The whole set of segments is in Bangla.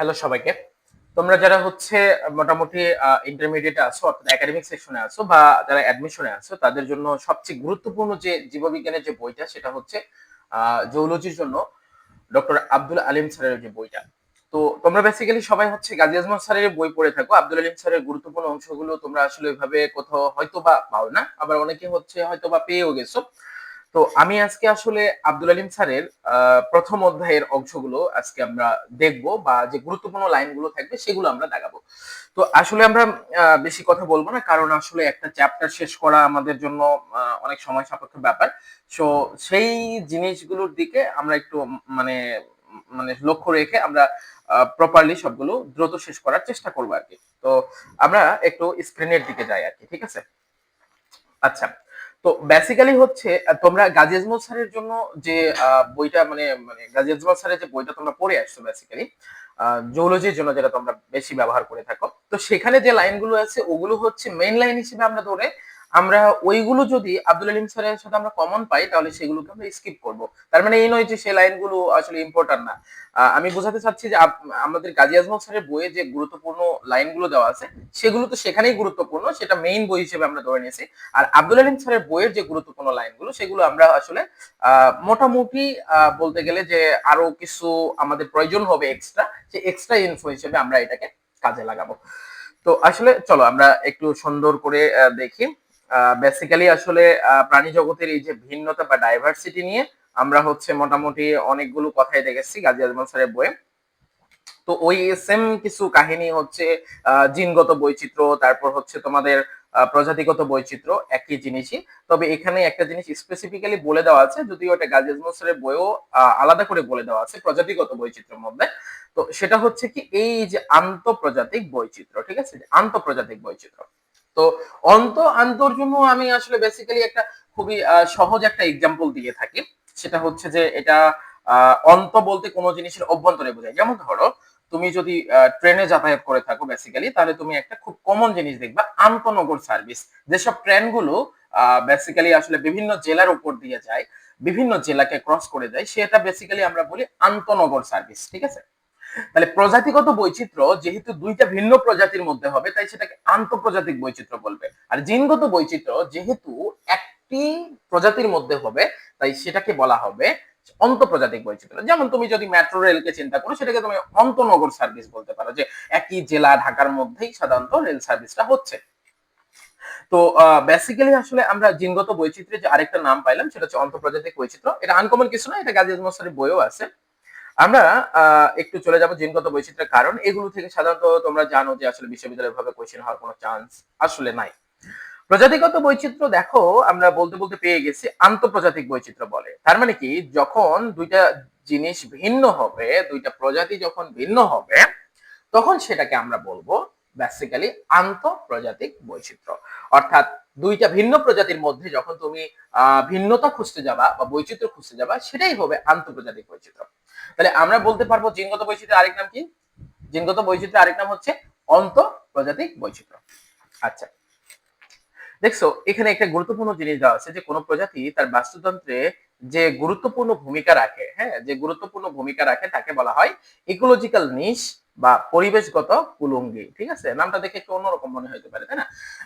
হ্যালো সবাইকে। তোমরা যারা হচ্ছে মোটামুটি ইন্টারমিডিয়েটে আছো অর্থাৎ একাডেমিক সেকশনে আছো বা যারা অ্যাডমিশনে আছো তাদের জন্য সবচেয়ে গুরুত্বপূর্ণ যে জীববিজ্ঞানের যে বইটা সেটা হচ্ছে জুওলজির জন্য ডক্টর আব্দুল আলিম স্যারের যে বইটা। তো তোমরা বেসিক্যালি সবাই হচ্ছে গাজী আজমল স্যারের বই পড়ে থাকো। আব্দুল আলিম স্যারের গুরুত্বপূর্ণ অংশগুলো তোমরা আসলে ওইভাবে কোথাও হয়তোবা পাও না, আবার অনেকে হচ্ছে হয়তোবা পেয়েও গেছো। তো আমি আজকে আসলে আব্দুল আলিম স্যারের প্রথম অধ্যায়ের অংশগুলো আজকে আমরা দেখব, বা যে গুরুত্বপূর্ণ লাইনগুলো থাকবে সেগুলো আমরা দেখাবো। তো আসলে আমরা বেশি কথা বলবো না, কারণ আসলে একটা চ্যাপ্টার শেষ করা আমাদের জন্য অনেক সময় সাপেক্ষ ব্যাপার। সো সেই জিনিসগুলোর দিকে আমরা একটু মানে মানে লক্ষ্য রেখে আমরা প্রপারলি সবগুলো দ্রুত শেষ করার চেষ্টা করবো আর কি। তো আমরা একটু স্ক্রিনের দিকে যাই আর কি, ঠিক আছে? আচ্ছা, তো বেসিক্যালি হচ্ছে তোমরা গাজী আজমল স্যারের জন্য যে বইটা মানে মানে গাজী আজমল স্যারের যে বইটা তোমরা পড়ে আসছো বেসিক্যালি জুওলজির জন্য, যেটা তোমরা বেশি ব্যবহার করে থাকো, তো সেখানে যে লাইনগুলো আছে ওগুলো হচ্ছে মেইন লাইন হিসেবে আমরা ধরে আমরা ওইগুলো যদি আব্দুল আলিম স্যারের সাথে আমরা কমন পাই তাহলে সেগুলোকে আমরা স্কিপ করব। তার মানে এই নয় যে সেই লাইনগুলো আসলে ইম্পর্টেন্ট না। আমি বোঝাতে চাচ্ছি যে আমাদের গাজী আজমল স্যারের বইয়ে যে গুরুত্বপূর্ণ লাইনগুলো দেওয়া আছে সেগুলো তো সেখানেই গুরুত্বপূর্ণ, সেটা মেইন বই হিসেবে আমরা ধরে নিয়েছি। আর আব্দুল আলিম স্যারের বইয়ের যে গুরুত্বপূর্ণ লাইনগুলো সেগুলো আমরা আসলে মোটামুটি বলতে গেলে যে আরো কিছু আমাদের প্রয়োজন হবে এক্সট্রা, যে এক্সট্রা ইনফো হিসেবে আমরা এটাকে কাজে লাগাবো। তো আসলে চলো আমরা একটু সুন্দর করে দেখি। বেসিক্যালি আসলে প্রাণী জগতের এই যে ভিন্নতা বা ডাইভার্সিটি নিয়ে আমরা হচ্ছে মোটামুটি অনেকগুলো কথাই দেখেছি গাজী আজমল স্যারের বইয়ে। তো ওই সেম কিছু কাহিনী হচ্ছে জিনগত বৈচিত্র্য, তারপর হচ্ছে তোমাদের প্রজাতিগত বৈচিত্র্য, একই জিনিসই। তবে এখানে একটা জিনিস স্পেসিফিক্যালি বলে দেওয়া আছে, যদিও এটা গাজী আজমল স্যারের বইও আলাদা করে বলে দেওয়া আছে প্রজাতিগত বৈচিত্র্যের মধ্যে। তো সেটা হচ্ছে কি এই যে আন্তঃপ্রজাতিক বৈচিত্র্য, ঠিক আছে, আন্তঃপ্রজাতিক বৈচিত্র্য। তো আন্তর জন্য আমি আসলে বেসিক্যালি একটা খুবই সহজ একটা এক্সাম্পল দিয়ে থাকি। সেটা হচ্ছে যে এটা অন্ত বলতে কোনো জিনিসের অভ্যন্তরে বোঝায়। যেমন ধরো তুমি যদি ট্রেনে যাতায়াত করে থাকো বেসিক্যালি, তাহলে তুমি একটা খুব কমন জিনিস দেখবা, আন্তনগর সার্ভিস। যেসব ট্রেনগুলো বেসিক্যালি আসলে বিভিন্ন জেলার উপর দিয়ে যায়, বিভিন্ন জেলাকে ক্রস করে যায়, সেটা বেসিক্যালি আমরা বলি আন্তনগর সার্ভিস, ঠিক আছে? তাহলে প্রজাতিগত বৈচিত্র্য যেহেতু দুইটা ভিন্ন প্রজাতির মধ্যে হবে, তাই সেটাকে আন্তঃপ্রজাতিক বৈচিত্র্য বলবে। আর জিনগত বৈচিত্র্য যেহেতু একটি প্রজাতির মধ্যে হবে, তাই সেটাকে বলা হবে অন্তঃপ্রজাতিক বৈচিত্র্য। যেমন তুমি যদি মেট্রো রেলকে চিন্তা করো, সেটাকে তুমি অন্তনগর সার্ভিস বলতে পারো, যে একই জেলা ঢাকার মধ্যেই সাধারণত রেল সার্ভিসটা হচ্ছে। তো বেসিক্যালি আসলে আমরা জিনগত বৈচিত্র্যের যে আরেকটা নাম পাইলাম সেটা হচ্ছে অন্তঃপ্রজাতিক বৈচিত্র্য। এটা আনকমন কিছু না, এটা গাজী আজমল স্যারের বইও আছে। আমরা একটু চলে যাব জিনগত বৈচিত্র্যের কারণ। এগুলো থেকে সাধারণত তোমরা জানো যে আসলে বিশ্ববিদ্যালয় ভাবে কোশ্চেন হওয়ার কোনো চান্স আসলে নাই। প্রজাতিগত বৈচিত্র্য দেখো আমরা বলতে বলতে পেয়ে গেছি আন্তঃপ্রজাতিক বৈচিত্র্য বলে। তার মানে কি, যখন দুইটা জিনিস ভিন্ন হবে, দুইটা প্রজাতি যখন ভিন্ন হবে, তখন সেটাকে আমরা বলবো বেসিক্যালি আন্তঃপ্রজাতিক বৈচিত্র্য। অর্থাৎ দুইটা ভিন্ন প্রজাতির মধ্যে যখন তুমি ভিন্নতা খুঁজতে যাবা বা বৈচিত্র্য খুঁজতে যাবা, সেটাই হবে আন্তঃপ্রজাতিক বৈচিত্র্য। তাহলে আমরা বলতে পারবো জিনগত বৈচিত্র্যের আরেক নাম কি? জিনগত বৈচিত্র্যের আরেক নাম হচ্ছে অন্তঃপ্রজাতিক বৈচিত্র্য। আচ্ছা, দেখছো এখানে একটা গুরুত্বপূর্ণ জিনিস দেওয়া আছে, যে কোনো প্রজাতি তার বাস্তুতন্ত্রে যে গুরুত্বপূর্ণ ভূমিকা রাখে, হ্যাঁ, যে গুরুত্বপূর্ণ ভূমিকা রাখে তাকে বলা হয় ইকোলজিক্যাল নিশ বা পরিবেশগত কুলুঙ্গি। ঠিক আছে, নামটা দেখে একটু অন্যরকম মনে হতে পারে, তাই না?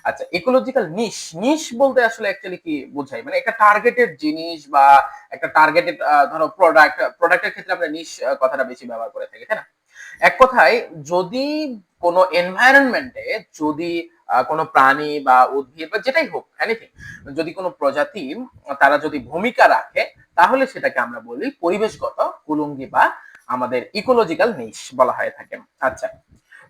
আচ্ছা, ইকোলজিক্যাল নিশ, নিশ বলতে আসলে অ্যাকচুয়ালি কি বোঝায়, মানে একটা টার্গেটেড জিনিস বা একটা টার্গেটেড ধরো প্রোডাক্টের ক্ষেত্রে আমরা নিশ কথাটা বেশি ব্যবহার করে থাকি, তাই না? এক কথায়, যদি কোনো এনভায়রনমেন্টে যদি কোনো প্রাণী বা উদ্ভিদ বা যেটাই হোক, এনিথিং, যদি কোনো প্রজাতি তারা যদি ভূমিকা রাখে, তাহলে সেটাকে আমরা বলি পরিবেশগত কুলুঙ্গি বা আমাদের ইকোলজিক্যাল নিশ বলা হয়ে থাকে। আচ্ছা,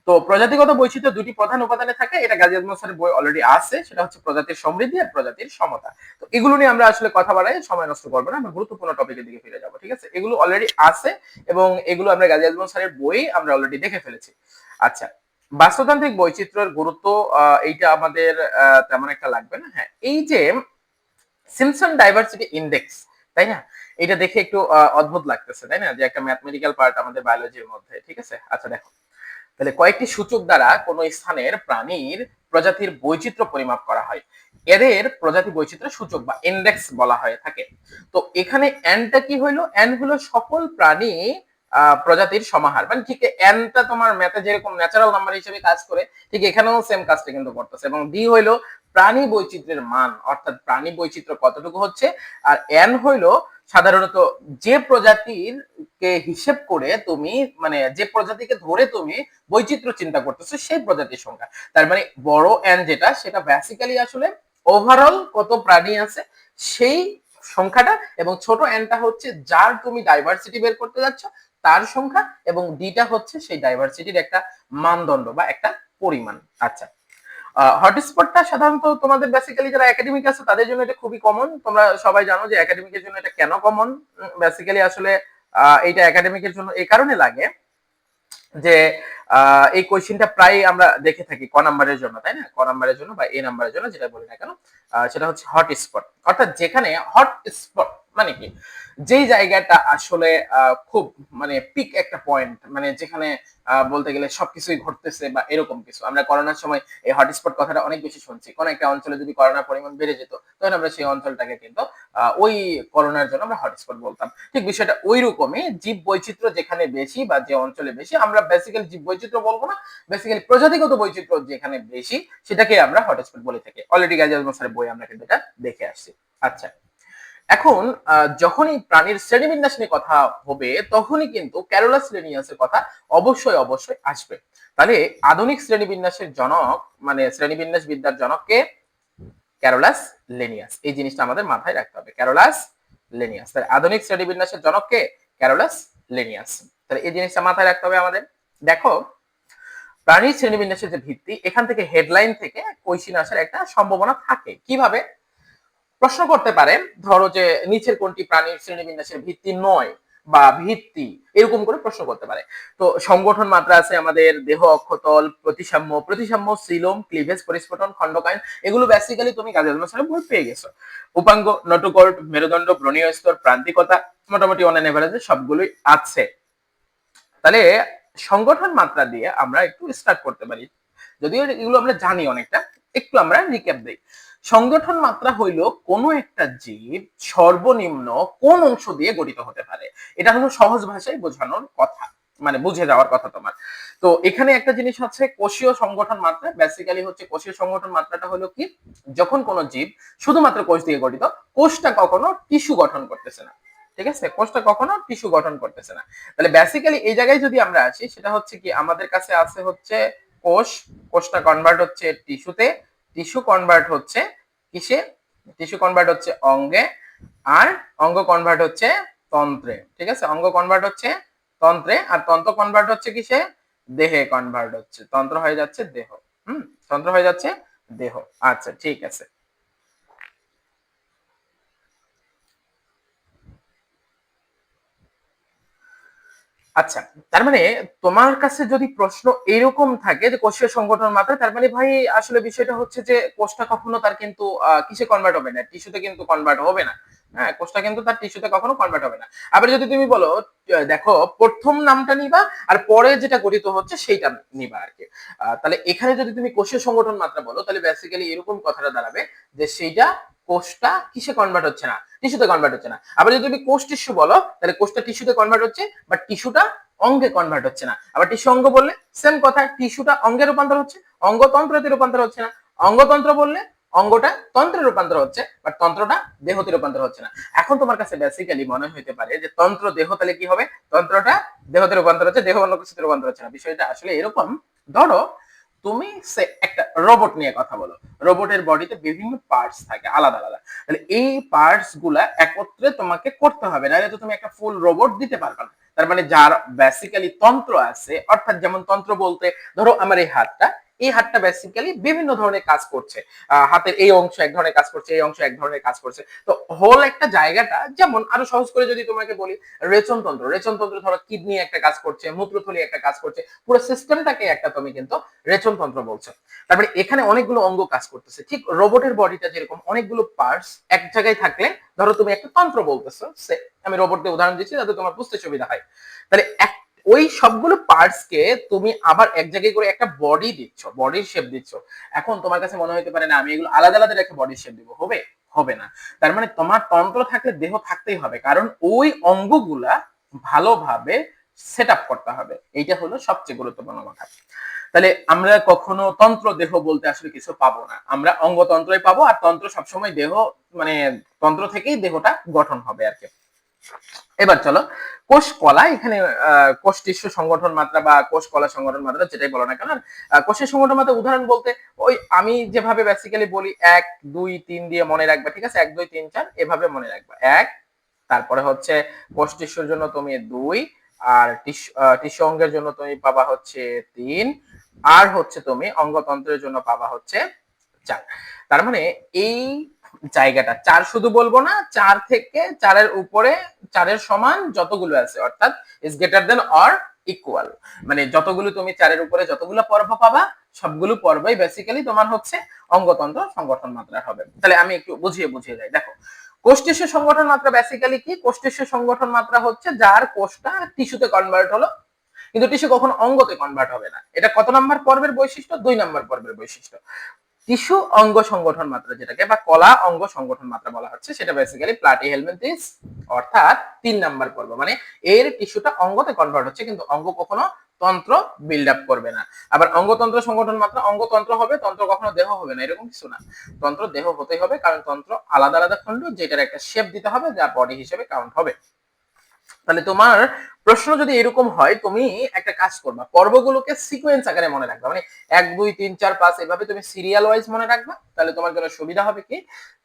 তো প্রজাতিগত বৈচিত্র্য দুটি প্রধান উপাদানে থাকে, এটা গাজী আজমল স্যারের বই অলরেডি আছে, সেটা হচ্ছে প্রজাতির সমৃদ্ধি আর প্রজাতির সমতা। তো এগুলো নিয়ে আমরা আসলে কথা বাড়াই সময় নষ্ট করবো না, আমরা গুরুত্বপূর্ণ টপিকের দিকে ফিরে যাবো, ঠিক আছে? এগুলো অলরেডি আছে এবং এগুলো আমরা গাজী আজমল স্যারের বই আমরা অলরেডি দেখে ফেলেছি। আচ্ছা, বাস্তুতান্ত্রিক বৈচিত্র্যের গুরুত্ব এইটা আমাদের তেমন একটা লাগবে না। হ্যাঁ, এই যে সিম্পসন ডাইভার্সিটি ইন্ডেক্স, তাই না? এটা দেখে একটু অদ্ভুত লাগতেছে, তাই না, যে একটা ম্যাথমেটিক্যাল পার্ট আমাদের বায়োলজির মধ্যে, ঠিক আছে? আচ্ছা দেখো, তাহলে কয়েকটি সূচক দ্বারা কোনো স্থানের প্রাণীর প্রজাতির বৈচিত্র্য পরিমাপ করা হয়, এদের প্রজাতি বৈচিত্র্য সূচক বা ইন্ডেক্স বলা হয়ে থাকে। তো এখানে এনটা কি হইলো? এন হলো সকল প্রাণী প্রজাতির সমাহার, মানে ঠিক এনটা তোমার ম্যাথে যেরকম ন্যাচারাল নাম্বার হিসেবে কাজ করে, ঠিক এখানেও সেম কাজটা কিন্তু করতেছে। এবং ডি হইলো প্রাণী বৈচিত্র্যের মান, অর্থাৎ প্রাণী বৈচিত্র্য কতটুকু হচ্ছে। আর এন হইলো সাধারণত যে প্রজাতির কে হিসেব করে তুমি, মানে যে প্রজাতিকে ধরে তুমি বৈচিত্র্য চিন্তা করতেছো সেই প্রজাতির সংখ্যা। তার মানে বড় এন যেটা, সেটা বেসিক্যালি আসলে ওভারঅল কত প্রাণী আছে সেই সংখ্যাটা, এবং ছোট এনটা হচ্ছে যার তুমি ডাইভার্সিটি বের করতে যাচ্ছ তার সংখ্যা, এবং ডিটা হচ্ছে সেই ডাইভার্সিটির একটা মানদণ্ড বা একটা পরিমাণ। আচ্ছা, হটস্পটটা সাধারণত তোমাদের বেসিক্যালি যারা একাডেমিক আছে তাদের জন্য এটা খুবই কমন। তোমরা সবাই জানো যে একাডেমিকের জন্য এটা কেন কমন। বেসিক্যালি আসলে এইটা একাডেমিকের জন্য এই কারণে লাগে যে এই কোয়েশ্চেনটা প্রায় আমরা দেখে থাকি ক নাম্বারের জন্য, তাই না? ক নাম্বারের জন্য বা এ নাম্বারের জন্য, যেটা বলি না কেন, সেটা হচ্ছে হটস্পট। অর্থাৎ যেখানে হটস্পট মানে কি, যেই জায়গাটা আসলে খুব মানে পিক একটা পয়েন্ট, মানে যেখানে বলতে গেলে সবকিছুই ঘটতেছে বা এরকম কিছু। আমরা করোনার সময় এই হটস্পট কথাটা অনেক বেশি শুনছি। কোন একটা অঞ্চলে যদি করোনার পরিমাণ বেড়ে যেত, তখন আমরা সেই অঞ্চলটাকে কিন্তু ওই করোনার জন্য আমরা হটস্পট বলতাম। ঠিক বিষয়টা ওই রকমই, জীব বৈচিত্র্য যেখানে বেশি বা যে অঞ্চলে বেশি, আমরা বেসিক্যালি জীব বৈচিত্র্য বলবো না, বেসিক্যালি প্রজাতিগত বৈচিত্র্য যেখানে বেশি সেটাকে আমরা হটস্পট বলে থাকি। অলরেডি গাইজ স্যারের বই আমরা কিন্তু এটা দেখে আসছি। আচ্ছা, এখন যখনই প্রাণীর শ্রেণীবিন্যাস নিয়ে কথা হবে তখনই কিন্তু ক্যারোলাস লিনিয়াসের কথা অবশ্যই অবশ্যই আসবে। তাহলে আধুনিক শ্রেণীবিন্যাসের জনক, মানে শ্রেণীবিন্যাস বিদ্যার জনককে ক্যারোলাস লিনিয়াস। এই জিনিসটা আমাদের মাথায় রাখতে হবে, ক্যারোলাস লিনিয়াস। তাহলে আধুনিক শ্রেণীবিন্যাসের জনককে ক্যারোলাস লিনিয়াস। তাহলে এই জিনিসটা মাথায় রাখতে হবে আমাদের। দেখো, প্রাণীর শ্রেণীবিন্যাসের যে ভিত্তি, এখান থেকে হেডলাইন থেকে কোয়েশ্চেন আসার একটা সম্ভাবনা থাকে। কিভাবে প্রশ্ন করতে পারে, ধরো যে নিচের কোনটি প্রাণীর শ্রেণীবিন্যাসের ভিত্তি নয় বা ভিত্তি, এরকম করে প্রশ্ন করতে পারে। তো সংগঠন মাত্রা আছে আমাদের দেহ, অক্ষতল, প্রতিসাম্য, সিলোম, ক্লিভেজ, পরিস্ফুটন, খণ্ডকায়ন, এগুলো বেসিক্যালি তুমি কাজী আজম স্যারের বই পেয়ে গেছো। উপাঙ্গ, নটোকর্ড, মেরুদণ্ড, ব্রণীয় স্তর, প্রান্তিকতা, মোটামুটি অন এভারেজে সবগুলোই আছে। তাহলে সংগঠন মাত্রা দিয়ে আমরা একটু স্টার্ট করতে পারি, যদিও এগুলো আমরা জানি অনেকটা, একটু আমরা রিক্যাপ দেই। সংগঠন মাত্রা হইল কোন একটা জীব সর্বনিম্ন কোন অংশ দিয়ে গঠিত হতে পারে, এটা হলো সহজ ভাষায় বোঝানোর কথা, মানে বুঝে যাওয়ার কথা তোমার। তো এখানে একটা জিনিস হচ্ছে কোষীয় সংগঠন মাত্রা। বেসিক্যালি হচ্ছে কোষীয় সংগঠন মাত্রাটা হলো কি, যখন কোন জীব শুধুমাত্র কোষ দিয়ে গঠিত, কোষটা কখনো টিস্যু গঠন করতেছে না, ঠিক আছে, কোষটা কখনো টিস্যু গঠন করতেছে না। তাহলে বেসিক্যালি এই জায়গায় যদি আমরা আসি, সেটা হচ্ছে কি, আমাদের কাছে আছে হচ্ছে কোষ, কোষটা কনভার্ট হচ্ছে টিস্যুতে, টিস্যু কনভার্ট হচ্ছে কিসে, টিস্যু কনভার্ট হচ্ছে অঙ্গে, আর অঙ্গ কনভার্ট হচ্ছে তন্ত্রে, ঠিক আছে, অঙ্গ কনভার্ট হচ্ছে তন্ত্রে, আর তন্ত্র কনভার্ট হচ্ছে কিসে, দেহে কনভার্ট হচ্ছে, তন্ত্র হয়ে যাচ্ছে দেহ। তন্ত্র হয়ে যাচ্ছে দেহ। আচ্ছা, ঠিক আছে। আচ্ছা, তার মানে তোমার কাছে যদি প্রশ্ন এরকম থাকে যে কোষীয় সংগঠন মাত্রা, তার মানে ভাই আসলে বিষয়টা হচ্ছে যে কোষটা কখনো তার কিন্তু কিসে কনভার্ট হবে না, টিস্যুতে কিন্তু কনভার্ট হবে না। হ্যাঁ, কোষটা কিন্তু তার টিস্যুতে কখনো কনভার্ট হবে না। আবার যদি তুমি বলো, দেখো প্রথম নামটা নিবা আর পরে যেটা গঠিত হচ্ছে সেইটা নিবা আর কি। তাহলে এখানে যদি তুমি কোষীয় সংগঠন মাত্রা বলো, তাহলে বেসিক্যালি এরকম কথাটা দাঁড়াবে যে সেইটা কোষটা কিসে কনভার্ট হচ্ছে না, টিস্যুতে কনভার্ট হচ্ছে না। আবার যদি তুমি কোষ টিস্যু বলো, তাহলে কোষটা টিস্যুতে কনভার্ট হচ্ছে, বাট টিস্যুটা অঙ্গে কনভার্ট হচ্ছে না। আবার টিস্যু অঙ্গ বললে সেম কথা, টিস্যুটা অঙ্গে রূপান্তর হচ্ছে, অঙ্গ তন্ত্রতে রূপান্তর হচ্ছে না। অঙ্গতন্ত্র বললে অঙ্গটা তন্ত্রে রূপান্তর হচ্ছে, বাট তন্ত্রটা দেহতে রূপান্তর হচ্ছে না। এখন তোমার কাছে বেসিক্যালি মনে হইতে পারে যে তন্ত্র দেহ, তাহলে কি হবে, তন্ত্রটা দেহতে রূপান্তর হচ্ছে, দেহ অন্য কিছুতে রূপান্তর হচ্ছে না। বিষয়টা আসলে এরকম, ধরো তুমি একটা রোবট নিয়ে কথা বলো, রোবটের বডিতে বিভিন্ন পার্টস থাকে আলাদা আলাদা, তাহলে এই পার্টস গুলা একত্রে তোমাকে করতে হবে, নাহলে তো তুমি একটা ফুল রোবট দিতে পারবে না। তার মানে যার বেসিক্যালি তন্ত্র আছে, অর্থাৎ যেমন তন্ত্র বলতে ধরো আমার এই হাতটা, এই হাতটা বেসিক্যালি বিভিন্ন ধরনের কাজ করছে, হাতের এই অংশ এক ধরনের কাজ করছে, এই অংশ এক ধরনের কাজ করছে। তো হোল একটা জায়গাটা, যেমন আরো সহজ করে যদি তোমাকে বলি, রেচনতন্ত্র, রেচনতন্ত্র ধরো কিডনি একটা কাজ করছে, মূত্রথলি একটা কাজ করছে, পুরো সিস্টেমটাকে একটা তুমি কিন্তু রেচনতন্ত্র বলছো। তারপরে এখানে অনেকগুলো অঙ্গ কাজ করতেছে, ঠিক রোবটের বডিটা যেরকম অনেকগুলো পার্টস এক জায়গায় থাকলে, ধরো তুমি একটা তন্ত্র বলতেছো, আমি রোবট দিয়ে উদাহরণ দিচ্ছি যাতে তোমার বুঝতে সুবিধা হয়। তাহলে ওই সবগুলো পার্টস কে তুমি আবার এক জায়গায় করে একটা বডি দিচ্ছ, বডির শেপ দিচ্ছ। এখন তোমার কাছে মনে হতে পারে না আমি এগুলো আলাদা আলাদা রেখে বডির শেপ দিব, হবে হবে না। তার মানে তোমার তন্ত্র থাকলে দেহ থাকতেই হবে, কারণ ওই অঙ্গগুলা ভালোভাবে সেট আপ করতে হবে। এইটা হলো সবচেয়ে গুরুত্বপূর্ণ কথা। তাহলে আমরা কখনো তন্ত্র দেহ বলতে আসলে কিছু পাবো না, আমরা অঙ্গতন্ত্রই পাবো, আর তন্ত্র সবসময় দেহ, মানে তন্ত্র থেকেই দেহটা গঠন হবে আর কি। এবার চলো কোষ কলা, এখানে কোষ টিস্যু সংগঠন মাত্রা বা কোষ কলা সংগঠন মাত্রা যেটাই বলো না কেন, কোষের সংগঠন মাত্রা উদাহরণ বলতে ওই আমি যেভাবে বেসিক্যালি বলি 1 2 3 দিয়ে মনে রাখবা, ঠিক আছে, 1 2 3 4 এভাবে মনে রাখবা। 1, তারপরে হচ্ছে কোষ টিস্যুর জন্য তুমি 2, আর টিস্যু অঙ্গের জন্য তুমি পাবা হচ্ছে 3, আর হচ্ছে তুমি অঙ্গতন্ত্রের জন্য পাবা হচ্ছে 4। তার মানে এই জায়গাটা 4 শুধু বলবো না, 4 থেকে 4-এর উপরে 4-এর সমান যতগুলো আছে, অর্থাৎ is greater than or equal, মানে যতগুলো তুমি 4-এর উপরে যতগুলো পর্ব পাবা সবগুলো পর্বই বেসিক্যালি তোমার হচ্ছে অঙ্গতন্ত্র সংগঠন মাত্রা হবে। তাহলে আমি একটু বুঝিয়ে যাই। দেখো কোষ টিস্যু সংগঠন মাত্রা বেসিক্যালি কি, কোষ টিস্যু সংগঠন মাত্রা হচ্ছে যার কোষটা টিস্যুতে কনভার্ট হলো, কিন্তু টিস্যু কখনো অঙ্গতে কনভার্ট হবে না। এটা কত নাম্বার পর্বের বৈশিষ্ট্য? 2 নাম্বার পর্বের বৈশিষ্ট্য। টিস্যু অঙ্গ সংগঠন মাত্রা যেটাকে বা কলা অঙ্গ সংগঠন মাত্রা বলা হচ্ছে, সেটা বেসিক্যালি প্লাটিহেলমিনথেস, অর্থাৎ 3 নাম্বার পর্ব, মানে এর টিস্যুটা অঙ্গতে কনভার্ট হচ্ছে কিন্তু অঙ্গ কখনো তন্ত্র বিল্ড আপ করবে না। আবার অঙ্গতন্ত্র সংগঠন মাত্রা, অঙ্গতন্ত্র হবে, তন্ত্র কখনো দেহ হবে না, এরকম কিছু না। তন্ত্র দেহ হতেই হবে, কারণ তন্ত্র আলাদা আলাদা খণ্ড, যেটার একটা শেপ দিতে হবে, যা বডি হিসেবে কাউন্ট হবে। তাহলে তোমার প্রশ্ন যদি এরকম হয়, তুমি একটা কাজ করবা, পর্বগুলোকে সিকোয়েন্স আকারে মনে রাখবা, মানে 1 2 3 4 5 এভাবে তুমি সিরিয়াল ওয়াইজ মনে রাখবা। তাহলে তোমার জন্য সুবিধা হবে কি,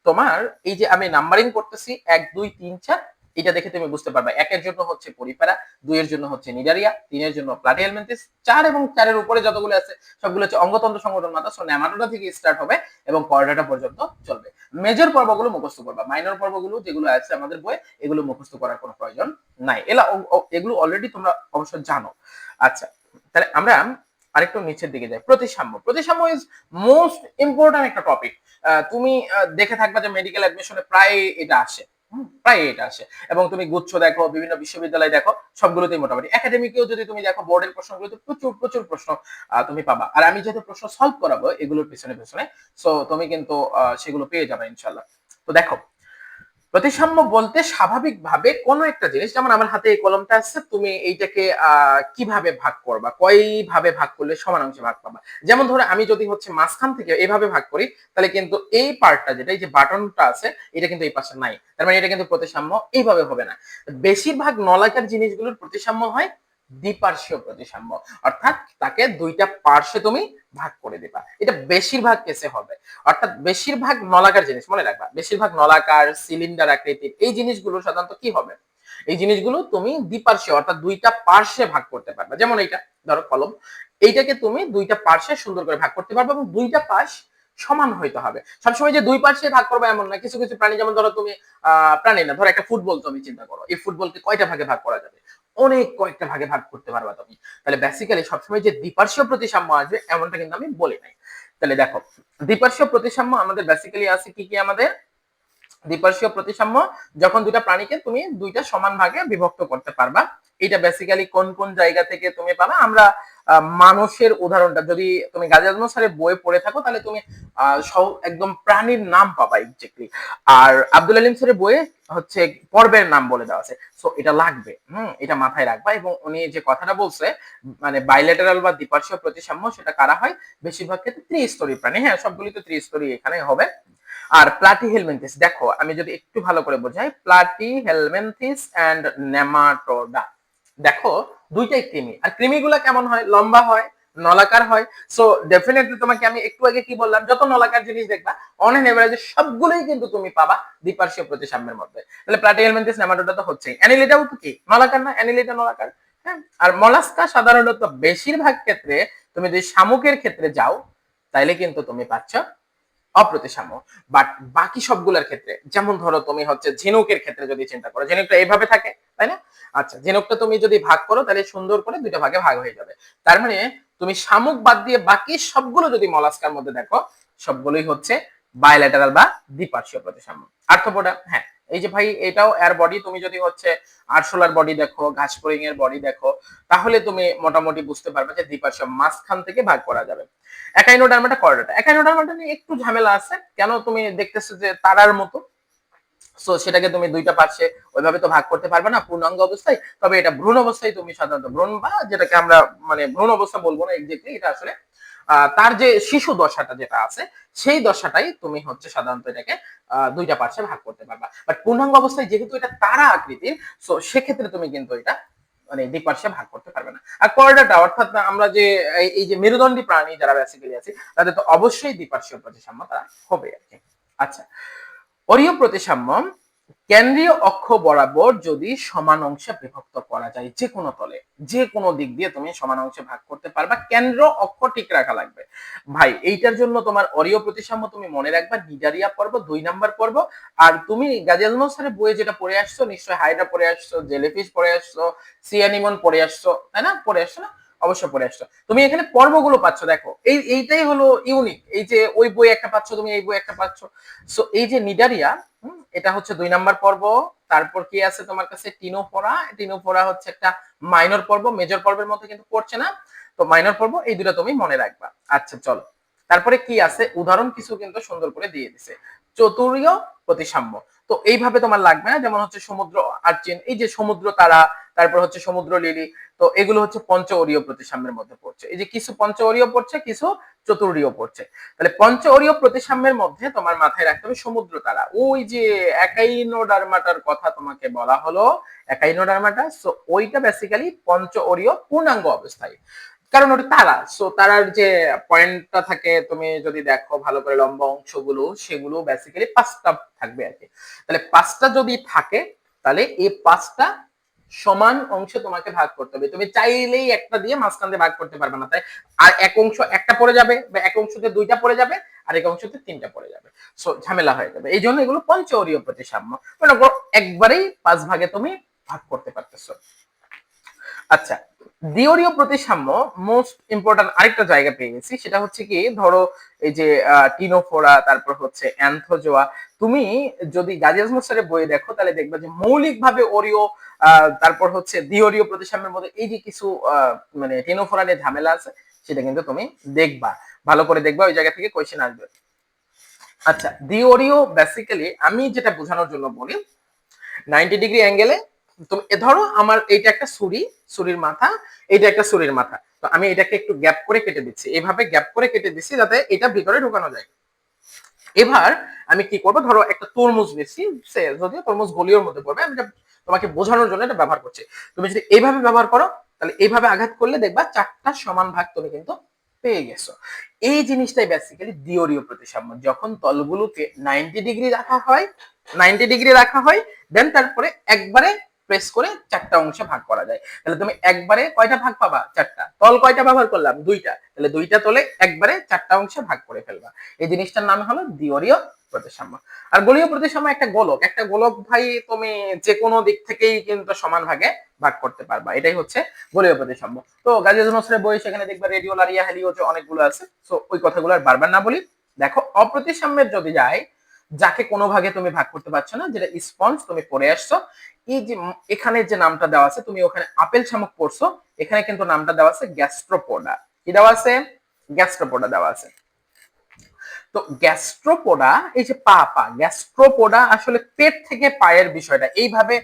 তোমার এই যে আমি নাম্বারিং করতেছি 1 2 3 4, এটা দেখে তুমি বুঝতে পারবা 1 এর জন্য হচ্ছে পরিপারা, 2 এর জন্য হচ্ছে নিডারিয়া, 3 এর জন্য প্লাটিহেলমিনথেস, 4 এবং 4 এর উপরে যতগুলো আছে সবগুলো হচ্ছে অঙ্গতন্ত্র সংগঠন মাত্রা। সো নেমাটোডা থেকে স্টার্ট হবে এবং কর্ডাটা পর্যন্ত চলবে। মেজর পর্বগুলো মুখস্থ করবা, মাইনর পর্বগুলো যেগুলো আছে আমাদের বইয়ে এগুলো মুখস্থ করার কোনো প্রয়োজন নাই, এগুলো অলরেডি তোমরা অবশ্য জানো। আচ্ছা, তাহলে আমরা আরেকটু নিচের দিকে যাই। প্রতিসাম্য ইজ মোস্ট ইম্পর্টেন্ট একটা টপিক। তুমি দেখে থাকবা যে মেডিকেল অ্যাডমিশনে প্রায় এটা আসে, প্রায় এটা আসে। এবং তুমি গুচ্ছ দেখো, বিভিন্ন বিশ্ববিদ্যালয় দেখো, সবগুলোতেই মোটামুটি। একাডেমিকেও যদি তুমি দেখো, বোর্ডের প্রশ্নগুলোতে প্রচুর প্রচুর প্রশ্ন তুমি পাবা। আর আমি যেহেতু প্রশ্ন সলভ করাবো এগুলোর পিছনে পিছনে, সো তুমি কিন্তু সেগুলো পেয়ে যাবে ইনশাল্লাহ। তো দেখো, প্রতিসাম্য বলতে স্বাভাবিকভাবে কোনো একটা জিনিস, যেমন আমার হাতে এই কলমটা আছে, তুমি এইটাকে কিভাবে ভাগ করবা, কয়ভাবে ভাগ করলে সমান অংশে ভাগ পাবা। যেমন ধরো আমি যদি হচ্ছে মাঝখান থেকে এইভাবে ভাগ করি, তাহলে কিন্তু এই পার্টটা যেটা, এই যে বাটনটা আছে, এটা কিন্তু এই পাশে নাই, তার মানে এটা কিন্তু প্রতিসাম্য এইভাবে হবে না। বেশিরভাগ নলাকার জিনিসগুলোর প্রতিসাম্য হয় দ্বিপার্শ্বীয় প্রতিসাম্য, অর্থাৎ তাকে দুইটা পার্শ্বে তুমি ভাগ করে দিবা, এটা বেশিরভাগ কেসে হবে। অর্থাৎ বেশিরভাগ নলাকার জিনিস মনে রাখবা, বেশিরভাগ নলাকার সিলিন্ডার আকৃতির এই জিনিসগুলো সাধারণত কি হবে, এই জিনিসগুলো তুমি দ্বিপার্শ্বীয় অর্থাৎ দুইটা পার্শ্বে ভাগ করতে পারবে। যেমন এইটা ধরো কলম, এইটাকে তুমি দুইটা পার্শ্বে সুন্দর করে ভাগ করতে পারবে, এবং দুইটা পাশ সমান হইতে হবে। সবসময় যে দুই পার্শ্বে ভাগ করবে এমন না, কিছু কিছু প্রাণী, যেমন ধরো তুমি প্রাণী না, ধরো একটা ফুটবল তুমি চিন্তা করো, এই ফুটবলকে কয়টা ভাগে ভাগ করা যাবে, অনেক কয়েকটা ভাগে ভাগ করতে পারবা তুমি। তাহলে বেসিক্যালি সবসময় যে দ্বিপার্শ্বীয় প্রতিসাম্য আসবে এমনটা কিন্তু আমি বলি নাই। তাহলে দেখো, দ্বিপার্শ্বীয় প্রতিসাম্য আমাদের বেসিক্যালি আছে কি কি, আমাদের দ্বিপার্শ্বীয় প্রতিসাম্য যখন দুটা প্রাণীকে তুমি দুইটা সমান ভাগে বিভক্ত করতে পারবা। এটা বেসিক্যালি কোন কোন জায়গা থেকে তুমি পাবা, আমরা মানুষের উদাহরণটা যদি তুমি গাজী আজমল স্যারের বই পড়ে থাকো, তাহলে তুমি একদম প্রাণীর নাম পাবা এক্স্যাক্টলি। আর আব্দুল আলিম স্যারের বইয়ে হচ্ছে পর্বের নাম বলে দেওয়া আছে। সো এটা লাগবে, এটা মাথায় রাখবা। এবং উনি যে কথাটা বলছে, মানে বাইলেটারাল বা দ্বিপার্শ্বীয় প্রতিসাম্য, সেটা কারা হয়, বেশিরভাগ ক্ষেত্রে ত্রিস্তরী প্রাণী। হ্যাঁ, সবগুলি তো ত্রিস্তরী এখানে হবে। আর প্লাটিহেলমিনথেস, দেখো আমি যদি একটু ভালো করে বোঝাই, প্লাটিহেলমিনথেস এন্ড নেমাটোডা, দেখো দুইটাই কৃমি। আর কৃমিগুলা কেমন হয়, লম্বা হয়, নলাকার হয়। সো ডেফিনেটলি তোমাকে আমি একটু আগে কি বললাম, যত নলাকার জিনিস দেখবা অন এন এভারেজে সবগুলোই কিন্তু তুমি পাবা দ্বিপার্শ্বীয় প্রতিসাম্যের মধ্যে। তাহলে প্লাটিহেলমিনথেস নেমাটোডা তো হচ্ছেই। অ্যানিলিডাও তো কি নলাকার না, অ্যানিলিডা নলাকার। হ্যাঁ, আর মলাস্কা সাধারণত বেশিরভাগ ক্ষেত্রে তুমি যদি শামুকের ক্ষেত্রে যাও, তাইলে কিন্তু তুমি পাচ্ছ অপ্রতিসাম্য। বাট বাকি সবগুলোর ক্ষেত্রে, যেমন ধরো তুমি হচ্ছে ঝিনুকের ক্ষেত্রে যদি চিন্তা করো, ঝিনুকটা এইভাবে থাকে, তাই না? আচ্ছা, ঝিনুকটা তুমি যদি ভাগ করো তাহলে সুন্দর করে দুইটা ভাগে ভাগ হয়ে যাবে। তার মানে তুমি শামুক বাদ দিয়ে বাকি সবগুলো যদি মলাস্কার মধ্যে দেখো, সবগুলোই হচ্ছে বায়োল্যাটারাল বা দ্বিপার্শ্বীয় প্রতিসাম্য। আর্থ্রোপোডা, হ্যাঁ, এই যে ভাই এটাও এর বডি, তুমি যদি হচ্ছে আরশোলার বডি দেখো, ঘাসফড়িং এর বডি দেখো, তাহলে তুমি মোটামুটি বুঝতে পারবে যে দ্বিপার্শ্বীয় মাঝখান থেকে ভাগ করা যাবে। একাইনোডার্মাটা, কর্ডাটা, একাইনোডার্মাটা নিয়ে একটু ঝামেলা আছে। কেন, তুমি দেখতেছো যে তারার মতো, সো সেটাকে তুমি দুইটা পার্শ্বে ওইভাবে তো ভাগ করতে পারবে না পূর্ণাঙ্গ অবস্থায়, তবে এটা ভ্রূণ অবস্থায় তুমি সাধারণত ভ্রূণ বা যেটাকে আমরা মানে ভ্রূণ অবস্থা বলবো না এক্স্যাক্টলি, এটা আসলে তার যে শিশু দশাটা যেটা আছে সেই দশাটাই তুমি হচ্ছে সাধারণত এটাকে দুইটা পার্শ্বে ভাগ করতে পারবা। বাট পূর্ণাঙ্গ অবস্থায় যেহেতু এটা তারা আকৃতির, সো সেক্ষেত্রে তুমি কিন্তু এটা মানে দ্বিপার্শ্বে ভাগ করতে পারবে না। আর কর্ডাটা অর্থাৎ আমরা যে এই যে মেরুদণ্ডী প্রাণী যারা বেসিক্যালি আছে তাদের তো অবশ্যই দ্বিপার্শ্বীয় প্রতিসাম্য তারা হবে আর কি। আচ্ছা, অরীয় প্রতিসাম্য কেন্দ্রীয় অক্ষ বরাবর যদি সমান অংশে বিভক্ত করা যায়, যে কোনো তলে যে কোনো দিক দিয়ে তুমি সমান অংশে ভাগ করতে পারবা, কেন্দ্র অক্ষ ঠিক রাখা লাগবে ভাই। এইটার জন্য তোমার অরীয় প্রতিসাম্য তুমি মনে রাখবা নিডারিয়া পর্ব 2 নাম্বার পর্ব। আর তুমি গাজী আজমল স্যারের বইয়ে যেটা পড়ে আসছো নিশ্চয়ই হাইড্রা পড়ে আসছো, জেলিফিশ পড়ে আসছো, সি অ্যানিমন পড়ে আসছো, তাই না? পড়ে আসছো না? অবশ্যই পড়ে আসছো। তুমি এখানে পর্বগুলো পাচ্ছ, দেখো এইটাই হলো ইউনিক, এই যে ওই বই একটা পাচ্ছ তুমি, এই বই একটা পাচ্ছ। সো এই যে নিডারিয়া, এটা হচ্ছে 2 নাম্বার পর্ব। তারপর কি আছে তোমার কাছে? টিনোফোরা। টিনোফোরা হচ্ছে একটা মাইনর পর্ব, মেজর পর্বের মধ্যে কিন্তু পড়ছে না, তো মাইনর পর্ব, এই দুটো তুমি মনে রাখবা। আচ্ছা চলো, তারপরে কি আছে উদাহরণ কিছু কিন্তু সুন্দর করে দিয়ে দিছে। চতুরীয় প্রতিসাম্য, তো এইভাবে তোমার লাগবে না, যেমন হচ্ছে সমুদ্র আর্চিন, এই যে সমুদ্র তারা, তারপর হচ্ছে সমুদ্র লিলি, তো এগুলো হচ্ছে পঞ্চঅরীয় প্রতিসাম্যের মধ্যে পড়ছে। এই যে কিছু পঞ্চঅরীয় পড়ছে, কিছু চতুরীয় পড়ছে। তাহলে পঞ্চঅরীয় প্রতিসাম্যের মধ্যে তোমার মাথায় রাখতে হবে সমুদ্র তারা, ওই যে একাইনোডার্মাটার কথা তোমাকে বলা হলো, একাইনোডার্মাটা, সো ওইটা বেসিক্যালি পঞ্চঅরীয় পূর্ণাঙ্গ অবস্থায়, কারণ ওটা তারা। সো তারার যে পয়েন্টটা থাকে তুমি যদি দেখো ভালো করে লম্বা অংশগুলো, সেগুলো বেসিক্যালি 5টা থাকবে আর কি। তাহলে 5টা যদি থাকে তাহলে এই 5টা সমান অংশে তোমাকে ভাগ করতে হবে। তুমি চাইলেই একটা দিয়ে মাঝখান দিয়ে ভাগ করতে পারবে না, তাই আর এক অংশ একটা পড়ে যাবে, বা এক অংশতে 2টা পড়ে যাবে, আর এক অংশতে 3টা পড়ে যাবে, সো ঝামেলা হয়ে যাবে। এই জন্য এগুলো পঞ্চঅরীয় প্রতিসাম্য, মানে একবারেই 5 ভাগে তুমি ভাগ করতে পারতেছো। আচ্ছা, দ্বিঅরীয় প্রতিসাম্য মোস্ট ইম্পর্টেন্ট আরেকটা জায়গা পেয়ে গেছি, সেটা হচ্ছে কি ধরো এই যে টিনোফোরা, তারপর হচ্ছে অ্যানথোজোয়া, তুমি যদি গাজী আজমল স্যারের বইয়ে দেখো তাহলে দেখবে যে মৌলিকভাবে অরীয় তারপর হচ্ছে দ্বিঅরীয় প্রতিসাম্যের মধ্যে এই যে কিছু মানে টিনোফোরা নিয়ে ঝামেলা আছে, সেটা কিন্তু তুমি দেখবা, ভালো করে দেখবা, ওই জায়গা থেকে কোয়েশ্চেন আসবে। আচ্ছা, দ্বিঅরীয় বেসিক্যালি আমি যেটা বোঝানোর জন্য বলি, 90 ডিগ্রি অ্যাঙ্গেলে তুমি ধরো আমার এইটা একটা ছুরি, ছুরির মাথা, এইটা একটা ছুরির মাথা, তো আমি এটাকে একটু গ্যাপ করে কেটে দিচ্ছি, এইভাবে গ্যাপ করে কেটে দিচ্ছি যাতে এটা ভিতরে ঢোকানো যায়। এবার আমি কি করবো, ধরো একটা তরমুজ নিচ্ছি, যদিও তরমুজ গলিওর মধ্যে পড়বে, আমি এটা তোমাকে বোঝানোর জন্য এটা ব্যবহার করছি। তুমি যদি এইভাবে ব্যবহার করো তাহলে এইভাবে আঘাত করলে দেখবা 4টা সমান ভাগ তুমি কিন্তু পেয়ে গেছো। এই জিনিসটাই বেসিক্যালি দ্বিঅরীয় প্রতিসাম্য, যখন তলগুলোকে 90 ডিগ্রি রাখা হয়, 90 ডিগ্রি রাখা হয়, দেন তারপরে একবারে প্রেস করে 4টা অংশে ভাগ করা যায়। তাহলে তুমি একবারে কয়টা ভাগ পাবা? 4টা। তল কয়টা ব্যবহার করলাম? 2টা, তাহলে 2টা তলে একবারে 4টা অংশে ভাগ করে ফেলবা। এই জিনিসটার নাম হলো দ্বিঅরীয় প্রতিসাম্য। আর গোলীয় প্রতিসাম্য একটা গোলক, একটা গোলক ভাই তুমি যে কোনো দিক থেকেই কিন্তু সমান ভাগে ভাগ করতে পারবা, এটাই হচ্ছে গোলীয় প্রতিসাম্য। তো গাজী আজমল স্যারের বই সেখানে দেখবা রেডিওল আর হেলিওজ অনেকগুলো আছে, সো ওই কথাগুলো আর বারবার না বলি। দেখো অপ্রতিসাম্যের যদি যায়, যাকে কোনো ভাগে তুমি ভাগ করতে পারছো না, যেটা স্পঞ্জ তুমি পড়ে আসছো, এই যে এখানে যে নামটা দেওয়া আছে, তুমি ওখানে আপেল শামুক পড়ছো, এখানে কিন্তু নামটা দেওয়া আছে গ্যাস্ট্রোপোডা। কি দেওয়া আছে? গ্যাস্ট্রোপোডা দেওয়া আছে। তো গ্যাস্ট্রোপোডা, এই যে পা পা, গ্যাস্ট্রোপোডা আসলে পেট থেকে পায়ের বিষয়টা, এইভাবে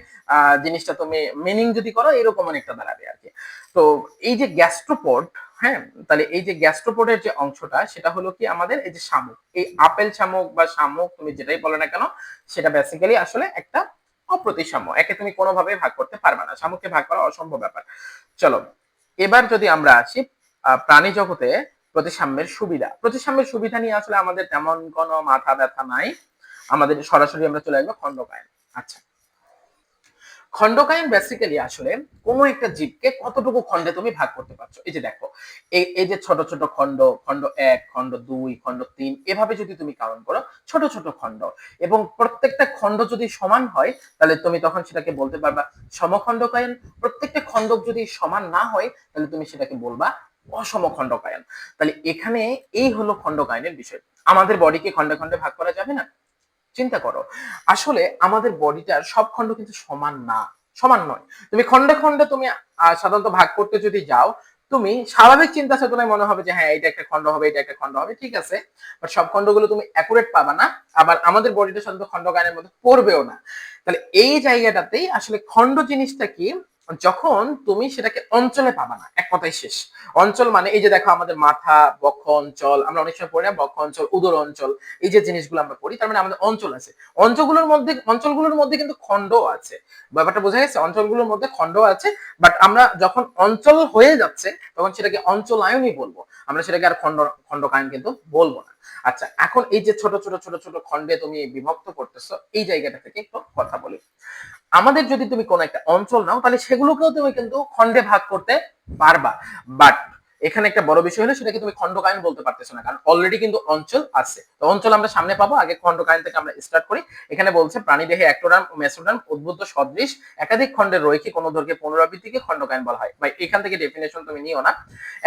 জিনিসটা তুমি মিনিং যদি করো এরকম অনেকটা দাঁড়াবে আর কি। তো এই যে গ্যাস্ট্রোপোড, হ্যাঁ, তাহলে এই যে গ্যাস্ট্রোপোডের যে অংশটা সেটা হলো কি আমাদের এই যে শামুক, এই আপেল শামুক বা শামুক তুমি যেটাই বলো না কেন, সেটা বেসিক্যালি আসলে একটা অপ্রতিসাম্য, একে তুমি কোনোভাবে ভাগ করতে পারবে না, শামুককে ভাগ করা অসম্ভব ব্যাপার। চলো এবার যদি আমরা আসি প্রাণী জগতে প্রতিসাম্যের সুবিধা, প্রতিসাম্যের সুবিধা নিয়ে আসলে আমাদের তেমন কোনো মাথা ব্যথা নাই, আমাদের সরাসরি আমরা চলে আসবো খণ্ডকায়ন। আচ্ছা, খণ্ডকায়ন বেসিক্যালি আসলে কোন একটা জীবকে কতটুকু খণ্ডে তুমি ভাগ করতে পারছো। এই যে দেখো, এই যে ছোট ছোট খণ্ড, খণ্ড 1, খণ্ড 2, খণ্ড 3, এভাবে যদি তুমি কাউন্ট করো, ছোট ছোট খণ্ড, এবং প্রত্যেকটা খণ্ড যদি সমান হয় তাহলে তুমি তখন সেটাকে বলতে পারবা সমখণ্ডকায়ন। প্রত্যেকটা খণ্ড যদি সমান না হয় তাহলে তুমি সেটাকে বলবা অসমখণ্ডকায়ন। তাহলে এখানে এই হলো খণ্ডকায়নের বিষয়। আমাদের বডিকে খণ্ডে খণ্ডে ভাগ করা যাবে না? চিন্তা করো, আসলে আমাদের বডিটার সব খণ্ড কিন্তু সমান না, সমান নয়। তুমি খণ্ডে খণ্ডে তুমি সাধারণত ভাগ করতে যদি যাও, তুমি স্বাভাবিক চিন্তা চেতনায় মনে হবে যে হ্যাঁ এটা একটা খন্ড হবে, এটা একটা খন্ড হবে, ঠিক আছে, বাট সব খন্ডগুলো তুমি অ্যাকুরেট পাবা না, আবার আমাদের বডিটা সাধারণত খন্ডকায়নের মধ্যে পড়বেও না। তাহলে এই জায়গাটাতেই আসলে খন্ড জিনিসটা কি, যখন তুমি সেটাকে অঞ্চলে পাবা না, এক কথায় শেষ। অঞ্চল মানে এই যে দেখো আমাদের মাথা, বক্ষ অঞ্চল, আমরা অনেক সময় পড়ি না বক্ষ অঞ্চল, উদর অঞ্চল, এই যে জিনিসগুলো আমরা পড়ি, তার মানে আমাদের অঞ্চল আছে। অঞ্চলগুলোর মধ্যে কিন্তু খন্ড আছে। ব্যাপারটা বোঝা গেছে? অঞ্চলগুলোর মধ্যে খন্ড আছে, বাট আমরা যখন অঞ্চল হয়ে যাচ্ছে তখন সেটাকে অঞ্চলায়নই বলবো, আমরা সেটাকে আর খন্ডকায়ন কিন্তু বলবো না। আচ্ছা, এখন এই যে ছোট ছোট ছোট ছোট খন্ডে তুমি বিভক্ত করতেছো, এই জায়গাটা থেকে একটু কথা বলি। আমাদের যদি তুমি কোন একটা অঞ্চল নাও, তাহলে সেগুলোকেও তুমি কিন্তু খন্ডে ভাগ করতে পারবা, বাট এখানে একটা বড় বিষয় হলো সেটাকে তুমি খন্ডকায়ন বলতে পারতেছো না, কারণ অলরেডি কিন্তু অঞ্চল আছে। তো অঞ্চল আমরা সামনে পাবো, আগে খন্ডকায়ন থেকে আমরা স্টার্ট করি। এখানে বলছে প্রাণী দেহে একটোডার্ম ও মেসোডার্ম উদ্ভূত সদৃশ একাধিক খন্ডের রৈখিক অনুদৈর্ঘ্যে পুনরাবৃত্তিকে খন্ডকায়ন বলা হয়। ভাই এখান থেকে ডেফিনেশন তুমি নিও না।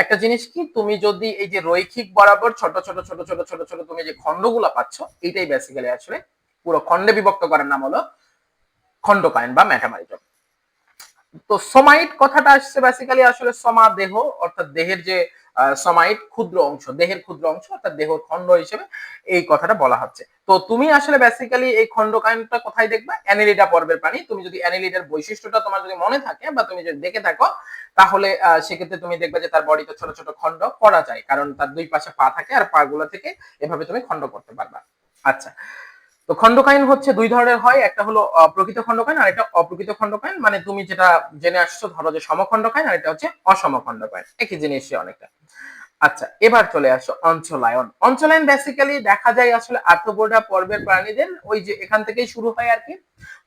একটা জিনিস কি, তুমি যদি এই যে রৈখিক বরাবর ছোট ছোট ছোট ছোট ছোট ছোট তুমি যে খন্ডগুলো পাচ্ছ, এটাই বেসিক্যালি আসলে পুরো খন্ডে বিভক্ত করার নাম হলো খন্ডকায়ন বা মেটামরিজম। তো সোমাইট কথাটা আসছে বেসিক্যালি আসলে সমা দেহ, অর্থাৎ দেহের যে সমাইট ক্ষুদ্র অংশ, দেহের ক্ষুদ্র অংশ অর্থাৎ দেহ খণ্ড হিসেবে এই কথাটা বলা হচ্ছে। তো তুমি আসলে বেসিক্যালি এই খন্ডকায়নটা কোথায় দেখবা? অ্যানিলিডা পর্বের প্রাণী। তুমি যদি অ্যানিলিডার বৈশিষ্ট্যটা তোমার যদি মনে থাকে বা তুমি যদি দেখে থাকো, তাহলে সেক্ষেত্রে তুমি দেখবে যে তার বডিতে ছোট ছোট খণ্ড করা যায়, কারণ তার দুই পাশে পা থাকে আর পা গুলো থেকে এভাবে তুমি খণ্ড করতে পারবা। আচ্ছা, তো খন্ডকায়ন হচ্ছে দুই ধরনের হয়, একটা হলো প্রকৃত খন্ডকায়ন আর একটা অপ্রকৃত খন্ডকায়ন। মানে তুমি যেটা জেনে আসছো ধরো যে সমখন্ডকায়ন, আর এটা হচ্ছে অসমখন্ডকায়ন, একই জিনিসই অনেকটা। আচ্ছা, এবার চলে আসো অঞ্চলায়ন। অঞ্চলায়ন বেসিক্যালি দেখা যায় আসলে আর্থ্রোপোডা পর্বের প্রাণীদের ওই যে এখান থেকেই শুরু হয় আর কি।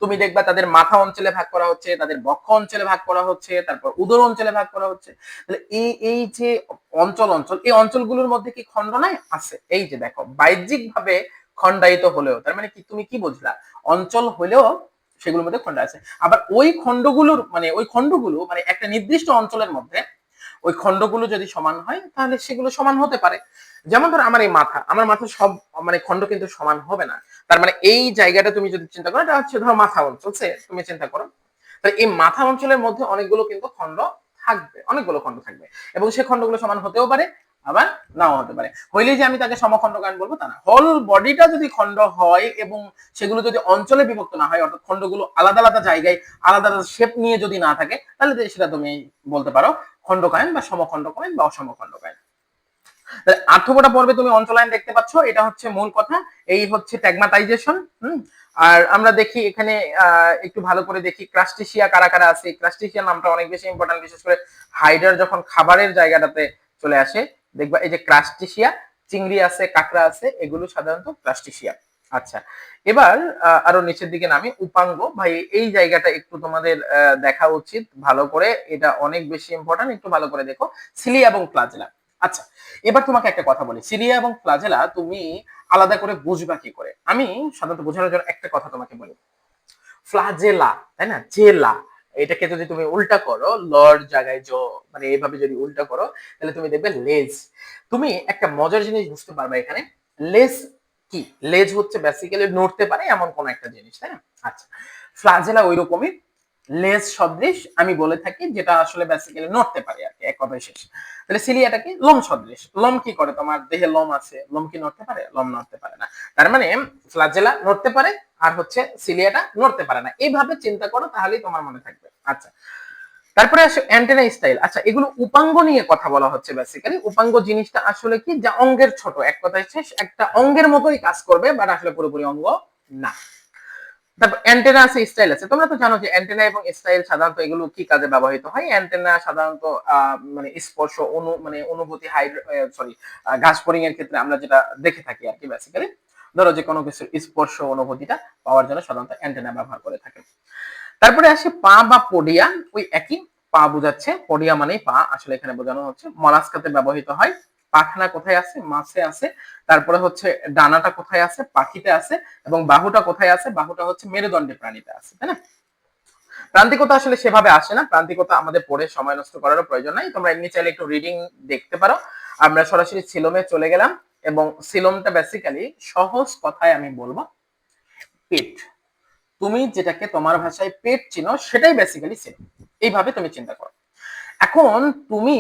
তুমি দেখবা তাদের মাথা অঞ্চলে ভাগ করা হচ্ছে, তাদের বক্ষ অঞ্চলে ভাগ করা হচ্ছে, তারপর উদর অঞ্চলে ভাগ করা হচ্ছে। তাহলে এই এই যে অঞ্চল অঞ্চল, এই অঞ্চলগুলোর মধ্যে কি খন্ড নাই? আছে। এই যে দেখো বাহ্যিক ভাবে খন্ডায়িত হলেও, তার মানে কি তুমি কি বুঝলা? অঞ্চল হলেও সেগুলোর মধ্যে খন্ড আছে। আবার ওই খন্ডগুলোর মানে ওই খন্ডগুলো মানে একটা নির্দিষ্ট অঞ্চলের মধ্যে ওই খন্ডগুলো যদি সমান হয় তাহলে সেগুলো সমান হতে পারে। যেমন ধর আমার এই মাথা, আমার মাথা সব মানে খন্ড কিন্তু সমান হবে না। তার মানে এই জায়গাটা তুমি যদি চিন্তা করো, এটা হচ্ছে ধরো মাথা অঞ্চল, তুমি চিন্তা করো, তাহলে এই মাথা অঞ্চলের মধ্যে অনেকগুলো কিন্তু খন্ড থাকবে, অনেকগুলো খন্ড থাকবে, এবং সেই খন্ডগুলো সমান হতেও পারে আবার নাও হতে পারে। হইলেই যে আমি তাকে সমখণ্ডকায়ন বলবো তা না। হোল বডিটা যদি খন্ড হয় এবং সেগুলো যদি অঞ্চলে বিভক্ত না হয়, অর্থাৎ খন্ডগুলো আলাদা আলাদা জায়গায় আলাদা আলাদা শেপ নিয়ে যদি না থাকে, তাহলে সেটা তুমি বলতে পারো খন্ডকায়ন বা সমখণ্ডকায়ন বা অসমখণ্ডকায়ন। তাহলে আর্থ্রোপোডা পর্বে তুমি অঞ্চলায়ন দেখতে পাচ্ছ, এটা হচ্ছে মূল কথা। এই হচ্ছে ট্যাগমাটাইজেশন। আর আমরা দেখি এখানে একটু ভালো করে দেখি ক্রাস্টেসিয়া কারা কারা আছে। ক্রাস্টেসিয়া নামটা অনেক বেশি ইম্পর্টেন্ট, বিশেষ করে হাইডার যখন খাবারের জায়গাটাতে চলে আসে, দেখবা এই যে ক্রাস্টেসিয়া, চিংড়ি আছে, কাঁকড়া আছে, এগুলো সাধারণত ক্রাস্টেসিয়া। আচ্ছা, এবার আরো নিচের দিকে নামি উপাঙ্গ। ভাই এই জায়গাটা একটু তোমাদের দেখা উচিত ভালো করে, এটা অনেক বেশি ইম্পর্টেন্ট, একটু ভালো করে দেখো। সিলিয়া এবং ফ্লাজেলা। আচ্ছা, এবার তোমাকে একটা কথা বলি, সিলিয়া এবং ফ্লাজেলা তুমি আলাদা করে বুঝবা কি করে? আমি সাধারণত বোঝানোর জন্য একটা কথা তোমাকে বলি। ফ্লাজেলা, তাই না, জেলা, এটাকে যদি তুমি উল্টা করো, লর জায়গায় জ, মানে এইভাবে যদি উল্টা করো, তাহলে তুমি দেখবে লেজ। তুমি একটা মজার জিনিস বুঝতে পারবে এখানে। লেজ কি? লেজ হচ্ছে বেসিক্যালি নড়তে পারে এমন কোন একটা জিনিস, তাই না? আচ্ছা, ফ্লাজেলা ওই রকমই লেজ সদৃশ আমি বলে থাকি, যেটা আসলে বেসিক্যালি নড়তে পারে আর কি, এক কথায় শেষ। তাহলে সিলিয়াটা কি? লোম সদৃশ। লোম কি করে? তোমার দেহে লোম আছে, লোম কি নড়তে পারে? লোম নড়তে পারে না। তার মানে ফ্লাজেলা নড়তে পারে আর হচ্ছে সিলিয়াটা নড়তে পারে না। এইভাবে চিন্তা করো, তাহলেই তোমার মনে থাকবে। আচ্ছা, তারপরে আসে অ্যান্টেনা স্টাইল। আচ্ছা, এগুলো উপাঙ্গ নিয়ে কথা বলা হচ্ছে বেসিক্যালি। উপাঙ্গ জিনিসটা আসলে কি? যা অঙ্গের ছোট, এক কথায় শেষ, একটা অঙ্গের মতোই কাজ করবে, বাট আসলে পুরোপুরি অঙ্গ না। তারপর অ্যান্টেনা আছে, স্টাইল আছে। তোমরা তো জানো যে অ্যান্টেনা এবং স্টাইল সাধারণত এগুলো কি কাজে ব্যবহৃত হয়। অ্যান্টেনা সাধারণত মানে স্পর্শ মানে অনুভূতি সরি ঘাস ফড়িং এর ক্ষেত্রে আমরা যেটা দেখে থাকি আর কি, বেসিক্যালি ধরো যে কোনো কিছুর স্পর্শ অনুভূতিটা পাওয়ার জন্য সাধারণত অ্যান্টেনা ব্যবহার করে থাকে। তারপরে আসে পা বা পোডিয়া, ওই একই, পা বোঝাচ্ছে, পোডিয়া মানেই পা, আসলে এখানে বোঝানো হচ্ছে মলাস্কাতে ব্যবহৃত হয়। পাখনা কোথায় আছে? মাছে আছে। তারপরে হচ্ছে ডানাটা কোথায় আছে? পাখিতে আছে। এবং বাহুটা কোথায় আছে? বাহুটা হচ্ছে মেরুদণ্ডী প্রাণীতে আছে, তাই না? প্রান্তিকতা আসলে সেভাবে আসে না, প্রান্তিকতা আমাদের পড়ে সময় নষ্ট করারও প্রয়োজন নাই, তোমরা এমনি চাইলে একটু রিডিং দেখতে পারো। আমরা সরাসরি সিলোমে চলে গেলাম, এবং সিলোমটা বেসিক্যালি সহজ কথায় আমি বলবো পেট। তুমি যেটাকে তোমার ভাষায় পেট চিনো, সেটাই বেসিক্যালি সিলোম। এইভাবে তুমি চিন্তা করো। এখন তুমি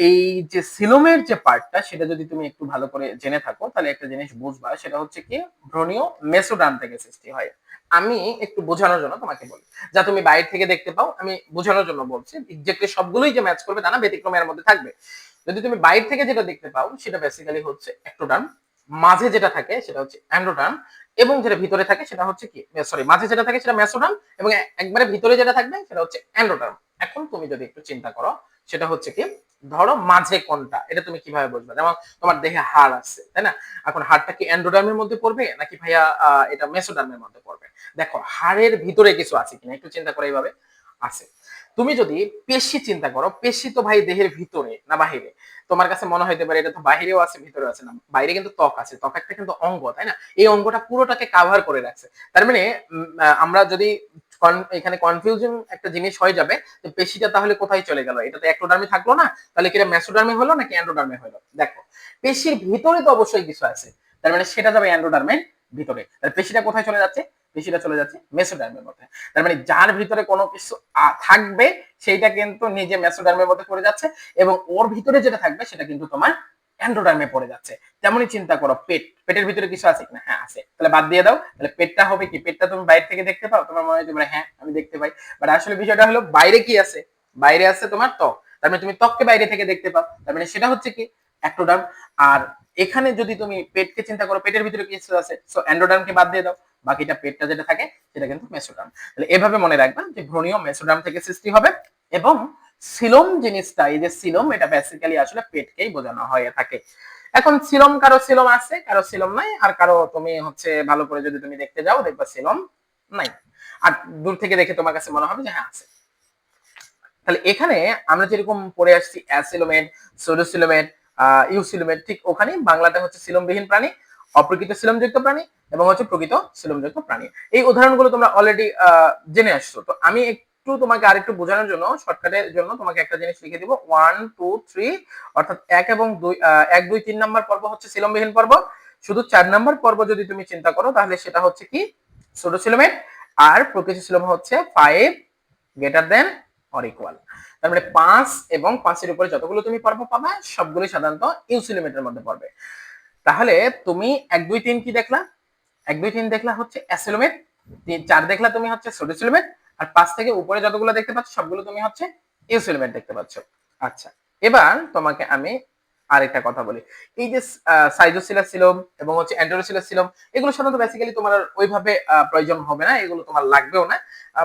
এই যে সিলোমের যে পার্টটা সেটা যদি তুমি একটু ভালো করে জেনে থাকো তাহলে একটা জিনিস বুঝবা, সেটা হচ্ছে কি ভ্রূণীয় মেসোডার্ম থেকে সৃষ্টি হয়। আমি একটু বোঝানোর জন্য তোমাকে বলি, যা তুমি বাইরে থেকে দেখতে পাও আমি বোঝানোর জন্য বলছি, এক্স্যাক্টলি সবগুলোই যে ম্যাচ করবে তা না, ব্যতিক্রম এর মধ্যে থাকবে। যদি তুমি বাইরে থেকে যেটা দেখতে পাও সেটা বেসিক্যালি হচ্ছে একটোডার্ম, মাঝে যেটা থাকে সেটা হচ্ছে অ্যান্ডোডার্ম, এবং যেটা ভিতরে থাকে সেটা হচ্ছে কি, সরি, মাঝে যেটা থাকে সেটা মেসোডার্ম, এবং একবারে ভিতরে যেটা থাকবে সেটা হচ্ছে অ্যান্ডোডার্ম। এখন তুমি যদি একটু চিন্তা করো সেটা হচ্ছে কি, ধরো মাঝে কোনটা এটা তুমি কিভাবে বুঝবে? যেমন তোমার দেহে হাড় আছে, তাই না? এখন হাড়টা কি অ্যান্ডোডার্মের মধ্যে পড়বে নাকি ভাইয়া এটা মেসোডার্মের মধ্যে পড়বে? দেখো হাড়ের ভিতরে কিছু আছে কিনা একটু চিন্তা করো, এইভাবে আছে। তুমি যদি পেশি চিন্তা করো, পেশি তো ভাই দেহের ভিতরে না বাহিরে? তোমার কাছে মনে হইতে পারে এটা তো বাহিরেও আছে ভিতরেও আছে, না বাইরে কিন্তু ত্বক আছে, ত্বক একটা কিন্তু অঙ্গ, তাই না? এই অঙ্গটা পুরোটাকে কাভার করে রাখছে। তার মানে আমরা যদি এখানে কনফিউজিং একটা জিনিস হয়ে যাবে যে পেশিটা তাহলে কোথায় চলে গেল, এটা তো একটোডার্মে থাকলো না, তাহলে কি এটা মেসোডার্মে হলো নাকি অ্যান্ডোডার্মে হলো? দেখো পেশির ভিতরে তো অবশ্যই কিছু আছে, তার মানে সেটা যাবে অ্যান্ডোডার্মের ভিতরে। তাহলে পেশিটা কোথায় চলে যাচ্ছে? পেশিটা চলে যাচ্ছে মেসোডার্মের মধ্যে। তার মানে যার ভিতরে কোনো কিছু থাকবে সেইটা কিন্তু নিজে মেসোডার্মের মধ্যে পড়ে যাচ্ছে, এবং ওর ভিতরে যেটা থাকবে সেটা কিন্তু তোমার অ্যান্ডোডার্মে পড়ে যাচ্ছে। তেমনই চিন্তা করো পেট, পেটের ভিতরে কিছু আছে কিনা? হ্যাঁ আছে, তাহলে বাদ দিয়ে দাও। তাহলে পেটটা হবে কি, পেটটা তুমি বাইরে থেকে দেখতে পাও, তোমার মনে হয় হ্যাঁ আমি দেখতে পাই, বাট আসলে বিষয়টা হলো বাইরে কি আছে, বাইরে আছে তোমার ত্বক। তার মানে তুমি ত্বককে বাইরে থেকে দেখতে পাও, তার মানে সেটা হচ্ছে কি অ্যাক্টোডার্ম। আর এখানে যদি তুমি পেটকে চিন্তা করো, পেটের ভিতরে কিছু আছে, সো অ্যান্ডোডার্মকে বাদ দিয়ে দাও, বাকিটা পেটটা যেটা থাকে সেটা কিন্তু মেসোডার্ম। তাহলে এভাবে মনে রাখবা যে ভ্রূণীয় মেসোডার্ম থেকে সৃষ্টি হবে, এবং সিলোম জিনিসটা, এই যে সিলোম, এটা বেসিক্যালি আসলে পেটকেই বোঝানো হয়ে থাকে। এখন সিলোম, কারো সিলোম আছে কারো সিলোম নাই, আর কারো তুমি হচ্ছে ভালো করে যদি তুমি দেখতে যাও দেখবা সিলোম নাই, আর দূর থেকে দেখে তোমার কাছে মনে হবে যে হ্যাঁ আছে। তাহলে এখানে আমরা যেরকম পড়ে আসছি অ্যাসিলোমেট, সোডোসিলোমেট, ইউসিলোমেট, ঠিক ওখানে বাংলাতে হচ্ছে সিলোমবিহীন প্রাণী, অপ্রকৃত সিলোমযুক্ত প্রাণী, এবং হচ্ছে প্রকৃত সিলোমযুক্ত প্রাণী। এই উদাহরণগুলো তোমরা অলরেডি জেনে আসছো। তো আমি একটু তোমাকে আরেকটু বোঝানোর জন্য শর্টকাটের জন্য তোমাকে একটা জিনিস লিখে দিব, 1 2 3, অর্থাৎ 1 এবং 2, 1 2 3 নাম্বার পর্ব হচ্ছে সিলোমবিহীন পর্ব। শুধু 4 নাম্বার পর্ব যদি তুমি চিন্তা করো তাহলে সেটা হচ্ছে কি সোডোসিলোমেট, আর প্রকৃত সিলোম হচ্ছে 5 গ্রেটার দেন অর ইকুয়াল। তার মানে 5 এবং 5 এর উপরে যতগুলো তুমি পর্ব পাবা সবগুলো সাধারণত ইউসিলিমেটের মধ্যে পড়বে। তাহলে তুমি 1 2 3 কি দেখলা? 1 2 3 দেখলা হচ্ছে অ্যাসিলোমেট, 4 দেখলা তুমি হচ্ছে সোডিসিলোমেট, আর 5 থেকে উপরে যতগুলো দেখতে পাচ্ছ সবগুলো তুমি হচ্ছে ইউসিলিমেট দেখতে পাচ্ছ। আচ্ছা, এবার তোমাকে আমি আরেকটা কথা বলি। এই যে সাইজোসিলাসিলম এবং হচ্ছে অ্যান্টেরোসিলাসিলম, এগুলো সাধারণত বেসিক্যালি তোমার ওইভাবে প্রয়োজন হবে না, এগুলো তোমার লাগবেও না।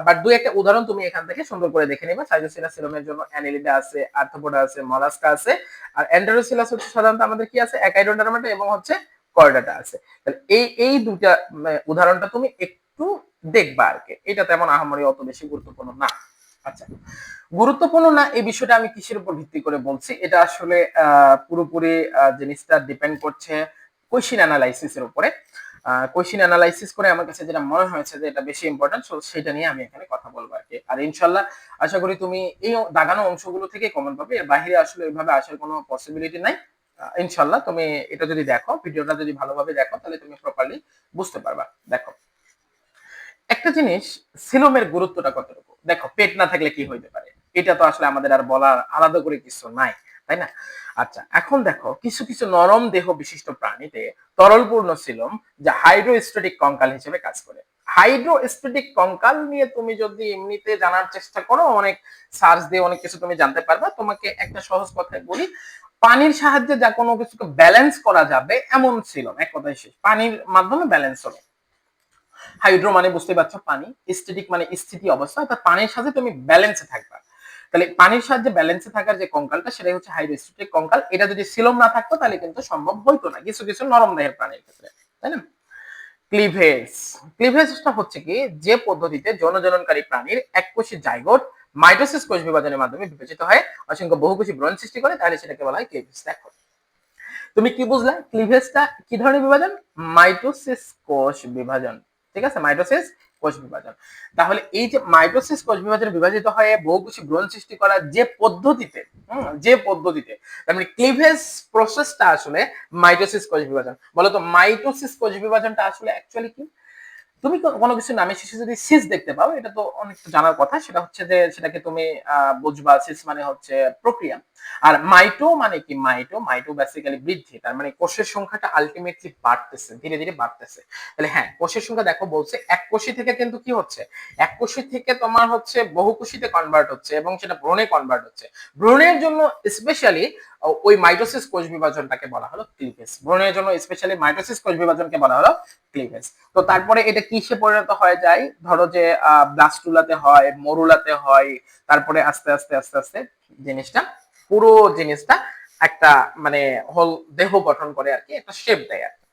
বাট দুই একটা উদাহরণ তুমি এখান থেকে সুন্দর করে দেখে নিবা। সাইজোসিলাসিলমের জন্য অ্যানিলিডা আছে, আর্থ্রোপোডা আছে, মলাস্কা আছে, আর অ্যান্টেরোসিলাস হচ্ছে সাধারণত আমাদের কি আছে, একাইডোডার্মাটা এবং হচ্ছে কর্ডাটা আছে। তাহলে এই দুইটা উদাহরণটা তুমি একটু দেখবা আর কি, এটা তেমন আহামরি অত বেশি গুরুত্বপূর্ণ না। আচ্ছা, গুরুত্বপূর্ণ না এই বিষয়টা আমি কিসের উপর ভিত্তি করে বলছি, এটা আসলে পুরোপুরি জিনিসটা ডিপেন্ড করছে কোয়েশ্চেন অ্যানালাইসিসের উপরে। কোয়েশ্চেন অ্যানালাইসিস করে আমার কাছে যেটা মনে হয়েছে যে এটা বেশি ইম্পর্টেন্ট, সো সেটা নিয়ে আমি এখানে কথা বলবো আর কি। আর ইনশাল্লাহ আশা করি তুমি এই দাগানো অংশগুলো থেকে কমন পাবে, এর বাইরে আসলে ওইভাবে আসার কোনো পসিবিলিটি নাই। ইনশাল্লাহ তুমি এটা যদি দেখো, ভিডিওটা যদি ভালোভাবে দেখো তাহলে তুমি প্রপারলি বুঝতে পারবা। দেখো একটা জিনিস, সিলোমের গুরুত্বটা কতটুকু, দেখো পেট না থাকলে কি হইতে পারে এটা তো আসলে আমাদের আর বলার আলাদা করে কিছু নাই, তাই না? আচ্ছা, এখন দেখো কিছু কিছু নরম দেহ বিশিষ্ট প্রাণীতে তরলপূর্ণ সিলোম যা হাইড্রোস্ট্যাটিক কঙ্কাল হিসেবে কাজ করে। হাইড্রোস্ট্যাটিক কঙ্কাল নিয়ে তুমি যদি এমনিতে জানার চেষ্টা করো, অনেক সার্চ দিয়ে অনেক কিছু তুমি জানতে পারবা। তোমাকে একটা সহজ কথায় বলি, পানির সাহায্যে যা কোনো কিছুকে ব্যালেন্স করা যাবে এমন সিলোম, এক কথায় শেষ, পানির মাধ্যমে ব্যালেন্স হবে। হাইড্রো মানে বুঝতে পারছো পানি, স্ট্যাটিক মানে স্থিতি অবস্থা, অর্থাৎ পানির সাথে তুমি ব্যালেন্সে থাকবা। তাহলে পানির সাহায্যে ব্যালেন্সে থাকার যে কঙ্কালটা সেটাই হচ্ছে হাইড্রোস্ট্যাটিক কঙ্কাল। এটা যদি সিলোম না থাকতো তাহলে কিন্তু সম্ভব হইতো না কিছু কিছু নরম দেহের প্রাণীর ক্ষেত্রে, তাই না? ক্লিভেজ, ক্লিভেজটা হচ্ছে কি যে পদ্ধতিতে যৌনজননকারী প্রাণীর এককোষী জাইগোট মাইটোসিস কোষ বিভাজনের মাধ্যমে বিভাজিত হয় অসংখ্য বহুকোষী ভ্রূণ সৃষ্টি করে, তাহলে সেটাকে বলা হয় ক্লিভেজ। দেখো তুমি কি বুঝলা ক্লিভেজটা কি ধরনের বিভাজন? মাইটোসিস কোষ বিভাজন, ঠিক আছে, মাইটোসিস কোষ বিভাজন। তাহলে এই যে মাইটোসিস কোষ বিভাজন বিভাজিত হয়ে বহুকোষী ভ্রূণ সৃষ্টি করার যে পদ্ধতিতে, যে পদ্ধতিতে, তার মানে ক্লিভেজ প্রসেসটা আসলে মাইটোসিস কোষ বিভাজন। বলতো মাইটোসিস কোষ বিভাজনটা আসলে অ্যাকচুয়ালি কি? তুমি কোনো কিছু নামে শেষে যদি সিস দেখতে পাও, এটা তো অনেক জানার কথা, সেটা হচ্ছে যে সেটাকে তুমি বুঝবা সিস মানে হচ্ছে প্রক্রিয়া। আর মাইটো মানে কি, মাইটো বেসিক্যালি বৃদ্ধি, তার মানে কোষের সংখ্যাটা আলটিমেটলি বাড়তেছে, ধীরে ধীরে বাড়তেছে। তাহলে হ্যাঁ, কোষের সংখ্যা দেখো বলছে এক কোষী থেকে কিন্তু কি হচ্ছে, এক কোষী থেকে তোমার হচ্ছে বহু কোষীতে কনভার্ট হচ্ছে এবং সেটা ভ্রূণে কনভার্ট হচ্ছে। ভ্রূণের জন্য স্পেশালি ওই মাইটোসিস কোষ বিভাজনটাকে বলা হলো ক্লিভেজ। ভ্রূণের জন্য স্পেশালি মাইটোসিস কোষ বিভাজনকে বলা হলো ক্লিভেজ। তো তারপরে এটা কিসে পরিণত হয়ে যায়, ধরো যে ব্লাস্টুলাতে হয়, মরুলাতে হয়, তারপরে আস্তে আস্তে আস্তে আস্তে জিনিসটা, পুরো জিনিসটা একটা মানে হোল দেহ গঠন করে আর কি, একটা শেপ দেয় আর কি।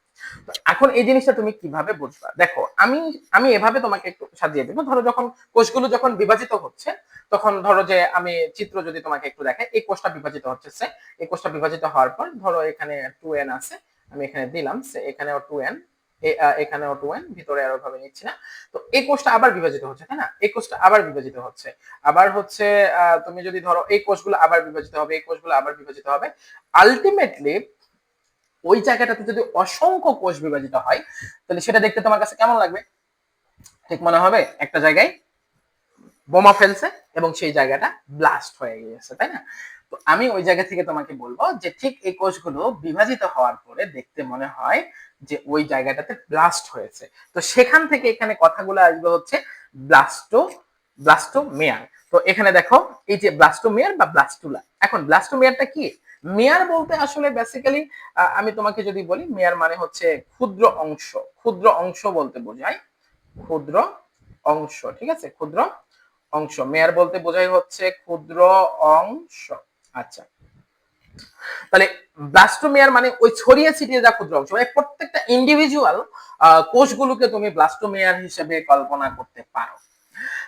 এখন এই জিনিসটা তুমি কিভাবে বুঝবা, দেখো আমি আমি এভাবে তোমাকে একটু সাজিয়ে দেবো। ধরো যখন কোষগুলো যখন বিভাজিত হচ্ছে, তখন ধরো যে আমি চিত্র যদি তোমাকে একটু দেখাই, এই কোষটা বিভাজিত হচ্ছে, এই কোষটা বিভাজিত হওয়ার পর ধরো এখানে 2n আছে, আমি এখানে দিলাম, এখানেও 2n, এখানেও 2n, ভিতরে আরো ভাবে নিচ্ছি না। তো এই কোষটা আবার বিভাজিত হচ্ছে, তাই না, এই কোষটা আবার বিভাজিত হচ্ছে, আবার হচ্ছে তুমি যদি ধরো এই কোষগুলো আবার বিভাজিত হবে, এই কোষগুলো আবার বিভাজিত হবে, আলটিমেটলি ওই জায়গাটাতে যদি অসংখ্য কোষ বিভাজিত হয়, তাহলে সেটা দেখতে তোমার কাছে কেমন লাগবে? ঠিক মনে হবে একটা জায়গায় বোমা ফেলছে এবং সেই জায়গাটা ব্লাস্ট হয়ে গিয়েছে, তাই না? তো আমি ওই জায়গা থেকে তোমাকে বলবো যে ঠিক এই কোষগুলো বিভাজিত হওয়ার পরে দেখতে মনে হয় যে ওই জায়গাটাতে ব্লাস্ট হয়েছে। তো সেখান থেকে এখানে কথাগুলো আসবে হচ্ছে ব্লাস্টো ব্লাস্টোমেয়ার। তো এখানে দেখো এই যে ব্লাস্টোমেয়ার বা ব্লাস্টুলা, এখন ব্লাস্টোমেয়ারটা কি? মেয়ার বলতে আসলে বেসিক্যালি আমি তোমাকে যদি বলি, মেয়ার মানে হচ্ছে ক্ষুদ্র অংশ, ক্ষুদ্র অংশ বলতে বোঝায় ক্ষুদ্র অংশ, ঠিক আছে, ক্ষুদ্র অংশ। মেয়ার বলতে বোঝাই হচ্ছে ক্ষুদ্র অংশ। আচ্ছা, তাহলে ব্লাস্টোমেয়ার মানে ওই ছড়িয়ে ছিটিয়ে যা ক্ষুদ্র অংশ, মানে প্রত্যেকটা ইন্ডিভিজুয়াল কোষগুলোকে তুমি ব্লাস্টোমেয়ার হিসেবে কল্পনা করতে পারো।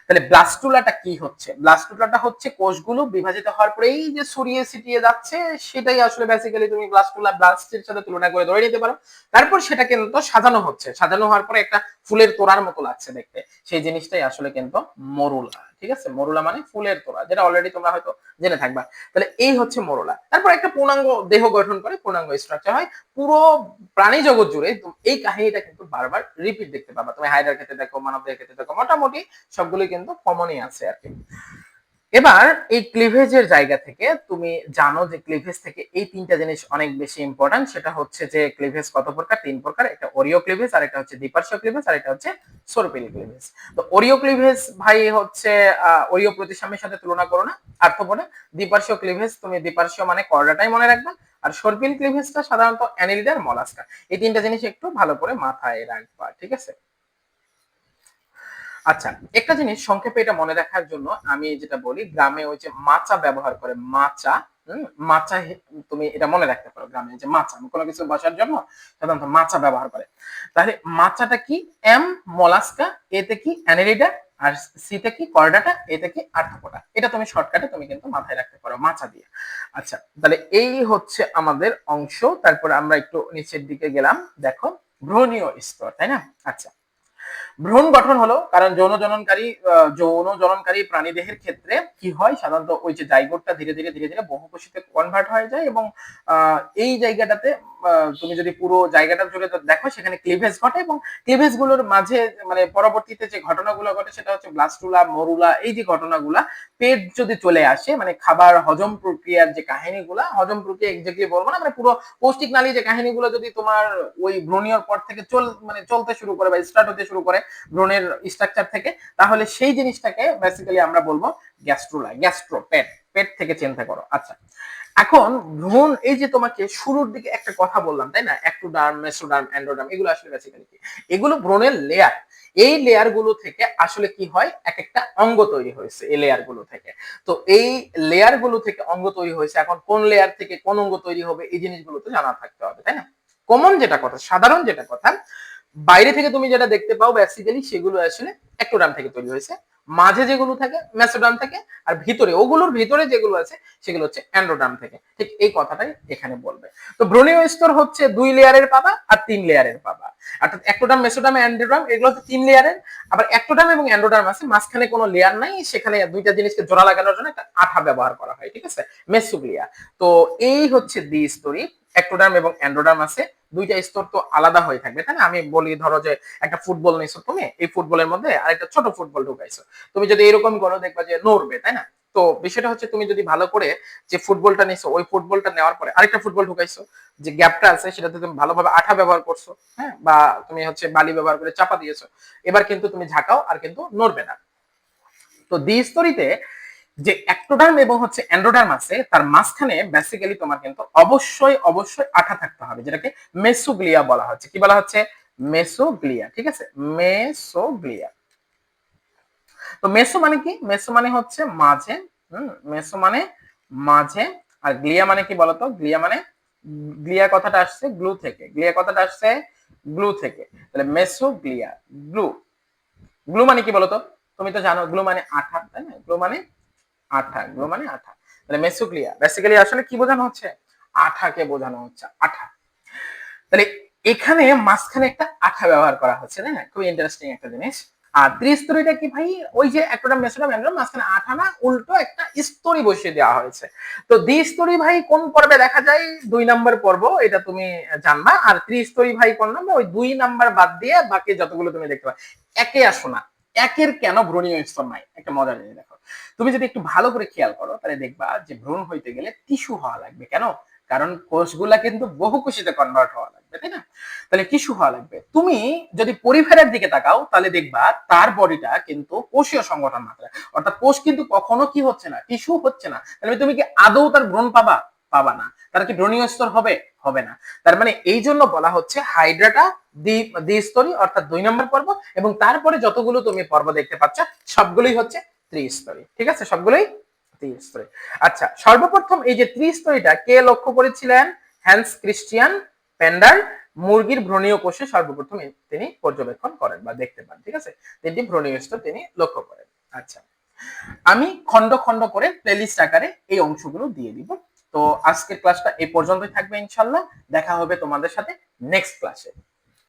তাহলে ব্লাস্টুলাটা কি হচ্ছে, ব্লাস্টুলাটা হচ্ছে কোষগুলো বিভাজিত হওয়ার পরে এই যে ছড়িয়ে ছিটিয়ে যাচ্ছে, সেটাই আসলে বেসিক্যালি তুমি ব্লাস্টুলা ব্লাস্টের সাথে তুলনা করে ধরে নিতে পারো। তারপর সেটা কিন্তু সাজানো হচ্ছে, সাজানো হওয়ার পরে একটা ফুলের তোড়ার মতো লাগছে দেখতে, সেই জিনিসটাই আসলে কিন্তু মরুলা, ঠিক আছে, মরুলা মানে ফুলের তোড়া, যেটা অলরেডি তোমরা হয়তো জেনে থাকবা। তাহলে এই হচ্ছে মরুলা, তারপর একটা পূর্ণাঙ্গ দেহ গঠন করে, পূর্ণাঙ্গ স্ট্রাকচার হয়। পুরো প্রাণী জগৎ জুড়ে এই কাহিনীটা কিন্তু বারবার রিপিট দেখতে পাবা, তুমি হাইড্রার ক্ষেত্রে দেখো, মানবদের ক্ষেত্রে দেখো, মোটামুটি সবগুলোই কিন্তু কমনই আছে আর কি। এবার এই ক্লিভেজের জায়গা থেকে তুমি জানো যে ক্লিভেজ থেকে এই তিনটা জিনিস অনেক বেশি ইম্পর্টেন্ট, সেটা হচ্ছে যে ক্লিভেজ কত প্রকার, তিন প্রকার, একটা ওরিও ক্লিভেজ, আর একটা হচ্ছে দ্বিপার্শ্বীয় ক্লিভেজ, আর একটা হচ্ছে সরপিল ক্লিভেজ। তো ওরিও ক্লিভেজ ভাই হচ্ছে ওরিও প্রতিসাম্যের সাথে তুলনা করো না, আর্থপরে। দ্বিপার্শ্বীয় ক্লিভেজ তুমি দ্বিপার্শ্বীয় মানে কর্ডাটাই মনে রাখবা, আর সরপিল ক্লিভেজটা সাধারণত অ্যানিলিডার মলাস্কা। এই তিনটা জিনিস একটু ভালো করে মাথায় রাখবা, ঠিক আছে? আচ্ছা, একটা জিনিস সংক্ষেপে এটা মনে রাখার জন্য আমি যেটা বলি, গ্রামে ওই যে মাচা ব্যবহার করে, মাচা, মাচা, তুমি এটা মনে রাখতে পারো, গ্রামে যে মাচা কোনো কিছু বসার জন্য সাধারণত মাচা ব্যবহার করে। তাহলে মাচাটা কি? এম মলাস্কা, এতে কি অ্যানেলিডা, আর সিতে কি কর্ডাটা, এতে কি আর্থ্রোপোডা। এটা তুমি শর্টকাটে তুমি কিন্তু মাথায় রাখতে পারো মাচা দিয়ে। আচ্ছা, তাহলে এই হচ্ছে আমাদের অংশ। তারপরে আমরা একটু নিচের দিকে গেলাম, দেখো ভ্রূণীয় স্তর, তাই না? আচ্ছা, ভ্রূণ গঠন হলো কারণ যৌন জননকারী প্রাণী দেহের ক্ষেত্রে কি হয়, সাধারণত ওই যে জাইগোটটা ধীরে ধীরে ধীরে ধীরে বহুকোষীতে কনভার্ট হয়ে যায়, এবং এই জায়গাটাতে তুমি যদি পুরো জায়গাটা জুড়ে দেখো, সেখানে ক্লিভেজ ঘটে, এবং ক্লিভেজ গুলোর মাঝে মানে পরবর্তীতে যে ঘটনাগুলো ঘটে সেটা হচ্ছে ব্লাস্টুলা, মরুলা, এই যে ঘটনাগুলা, পেট যদি চলে আসে, মানে খাবার হজম প্রক্রিয়ার যে কাহিনীগুলা, হজম প্রক্রিয়া এক্স্যাক্টলি বলবো না, মানে পুরো পৌষ্টিক নালী যে কাহিনীগুলো যদি তোমার ওই ভ্রূণীয়র পর থেকে চলতে শুরু করে বা স্টার্ট হতে শুরু করে ভ্রূণের স্ট্রাকচার থেকে, তাহলে সেই জিনিসটাকে বেসিক্যালি আমরা বলবো গ্যাস্ট্রোলা, গ্যাস্ট্রো, পেট, পেট থেকে চিন্তা করো। আচ্ছা, এখন ভ্রূণ, এই যে তোমাকে শুরুর দিকে একটা কথা বললাম, তাই না, একটোডার্ম, মেসোডার্ম, এন্ডোডার্ম, এগুলো আসলে বেসিক্যালি কি? এগুলো ভ্রূণের লেয়ার। এই লেয়ার গুলো থেকে আসলে কি হয়, এক একটা অঙ্গ তৈরি হয়েছে এই লেয়ার গুলো থেকে। তো এই লেয়ার গুলো থেকে অঙ্গ তৈরি হয়েছে, এখন কোন লেয়ার থেকে কোন অঙ্গ তৈরি হবে এই জিনিসগুলো তো জানা থাকতে হবে, তাই না? কমন যেটা কথা, সাধারণ যেটা কথা, বাইরে থেকে তুমি যেটা দেখতে পাও বেসিক্যালি সেগুলো আসলে একটোডার্ম থেকে তৈরি হয়েছে, মাঝে যেগুলো থাকে মেসোডার্ম থেকে, আর ভিতরে ওগুলোর ভিতরে যেগুলো আছে সেগুলো হচ্ছে এন্ডোডার্ম থেকে। ঠিক এই কথাটাই এখানে বলবে। তো ভ্রূণীয় স্তর হচ্ছে 2 লেয়ারের পাবা আর 3 লেয়ারের পাবা, অর্থাৎ একটোডার্ম, মেসোডার্ম, এন্ডোডার্ম, এগুলো হচ্ছে 3 লেয়ারের। আবার একটোডার্ম এবং এন্ডোডার্ম আছে, মাঝখানে কোনো লেয়ার নাই, সেখানে দুইটা জিনিসকে জোড়া লাগানোর জন্য একটা আঠা ব্যবহার করা হয়, ঠিক আছে, মেসোগ্লিয়া। তো এই হচ্ছে দ্বিস্তরী। অ্যাক্টোডার্ম এবং এন্ডোডার্ম আছে, দুইটা স্তর তো আলাদা হয়ে থাকবে, তাই না? আমি বলি ধরো যে একটা ফুটবল নিছো তুমি, এই ফুটবলের মধ্যে আরেকটা ছোট ফুটবল ঢুকাইছো, তুমি যদি এরকম করো দেখবা যে নড়বে, তাই না? তো বিষয়টা হচ্ছে তুমি যদি ভালো করে যে ফুটবলটা নিছো, ওই ফুটবলটা নেওয়ার পরে আরেকটা ফুটবল ঢুকাইছো, যে গ্যাপটা আছে সেটাতে তুমি ভালোভাবে আঠা ব্যবহার করছো, হ্যাঁ, বা তুমি হচ্ছে বালি ব্যবহার করে চাপা দিয়েছো, এবার কিন্তু তুমি ঝাঁকাও আর কিন্তু নড়বে না। তো দ্বিস্তরীতে যে অ্যাক্টোডার্ম এবং হচ্ছে এন্ডোডার্ম আছে, তার মাঝখানে বেসিক্যালি তোমার কিন্তু অবশ্যই অবশ্যই আঠা থাকতে হবে, যেটাকে মেসোগ্লিয়া বলা হচ্ছে। কি বলা হচ্ছে? মেসোগ্লিয়া, ঠিক আছে, মেসোগ্লিয়া। তো মেসো মানে কি? মেসো মানে হচ্ছে মাঝে, মেসো মানে মাঝে, আর গ্লিয়া মানে কি বলতো? গ্লিয়া মানে, গ্লিয়া কথাটা আসছে গ্লু থেকে, গ্লিয়া কথাটা আসছে গ্লু থেকে, তাহলে মেসোগ্লিয়া, গ্লু। গ্লু মানে কি বলতো? তুমি তো জানো গ্লু মানে আঠা, তাই না? গ্লু মানে আঠা, গ্লু মানে আঠা, তাহলে মেসোগ্লিয়া বেসিক্যালি আসলে কি বোঝানো হচ্ছে? আঠাকে বোঝানো হচ্ছে, আঠা। তাহলে এখানে মাঝখানে একটা আঠা ব্যবহার করা হচ্ছে, তাই না? খুব ইন্টারেস্টিং একটা জিনিস। আর ত্রিস্তরীটা কি ভাই? ওই যে অ্যাক্টোডার্ম মেসোডার্ম এন্ডোডার্ম, মাঝখানে আঠা না, উল্টো একটা স্তরী বসিয়ে দেওয়া হয়েছে। তো দ্বিস্তরী ভাই কোন পর্বে দেখা যায়? 2 নম্বর পর্ব, এটা তুমি জানবা। আর ত্রিস্তরী ভাই কোন নম্বর? ওই 2 নম্বর বাদ দিয়ে বাকি যতগুলো তুমি দেখতে পাবে। একে আসো না, একের কেন ভ্রূণীয় স্তর নাই? একটা মজার জিনিস দেখো, তুমি যদি একটু ভালো করে খেয়াল করো তাহলে দেখবা যে ভ্রূণ হইতে গেলে টিস্যু হওয়া লাগবে। কেন? কারণ কোষগুলা কিন্তু বহুকোষীতে কনভার্ট হওয়া লাগবে, তাই না? তাহলে টিস্যু হওয়া লাগবে। তুমি যদি পরিফেরার দিকে তাকাও তাহলে দেখবা তার বডিটা কিন্তু কোষীয় সংগঠন মাত্রা, অর্থাৎ কোষ কিন্তু কখনো কি হচ্ছে না, টিস্যু হচ্ছে না। তাহলে তুমি কি আদৌ তার ভ্রূণ পাবা? পাবা না। তার কি ভ্রূণীয় স্তর হবে? হবে না। তার মানে এই জন্য বলা হচ্ছে হাইড্রাটা দ্বিস্তরী, অর্থাৎ 2 নম্বর পর্ব, এবং তারপরে যতগুলো তুমি পর্ব দেখতে পাচ্ছ সবগুলোই হচ্ছে ত্রিস্তরী, ঠিক আছে? সবগুলোই ত্রিস্তরী। আচ্ছা, সর্বপ্রথম এই যে ত্রিস্তরীটা কে লক্ষ্য করেছিলেন? হ্যান্স ক্রিস্টিয়ান পেন্ডার মুরগির ভ্রূণীয় কোষে সর্বপ্রথম তিনি পর্যবেক্ষণ করেন বা দেখতে পান, ঠিক আছে? 3টি ভ্রূণীয় স্তর তিনি লক্ষ্য করেন। আচ্ছা, আমি খন্ড খন্ড করে প্লেলিস্ট আকারে এই অংশগুলো দিয়ে দিব। তো আজকের ক্লাসটা এই পর্যন্তই থাকবে ইনশাআল্লাহ। দেখা হবে তোমাদের সাথে নেক্সট ক্লাসে।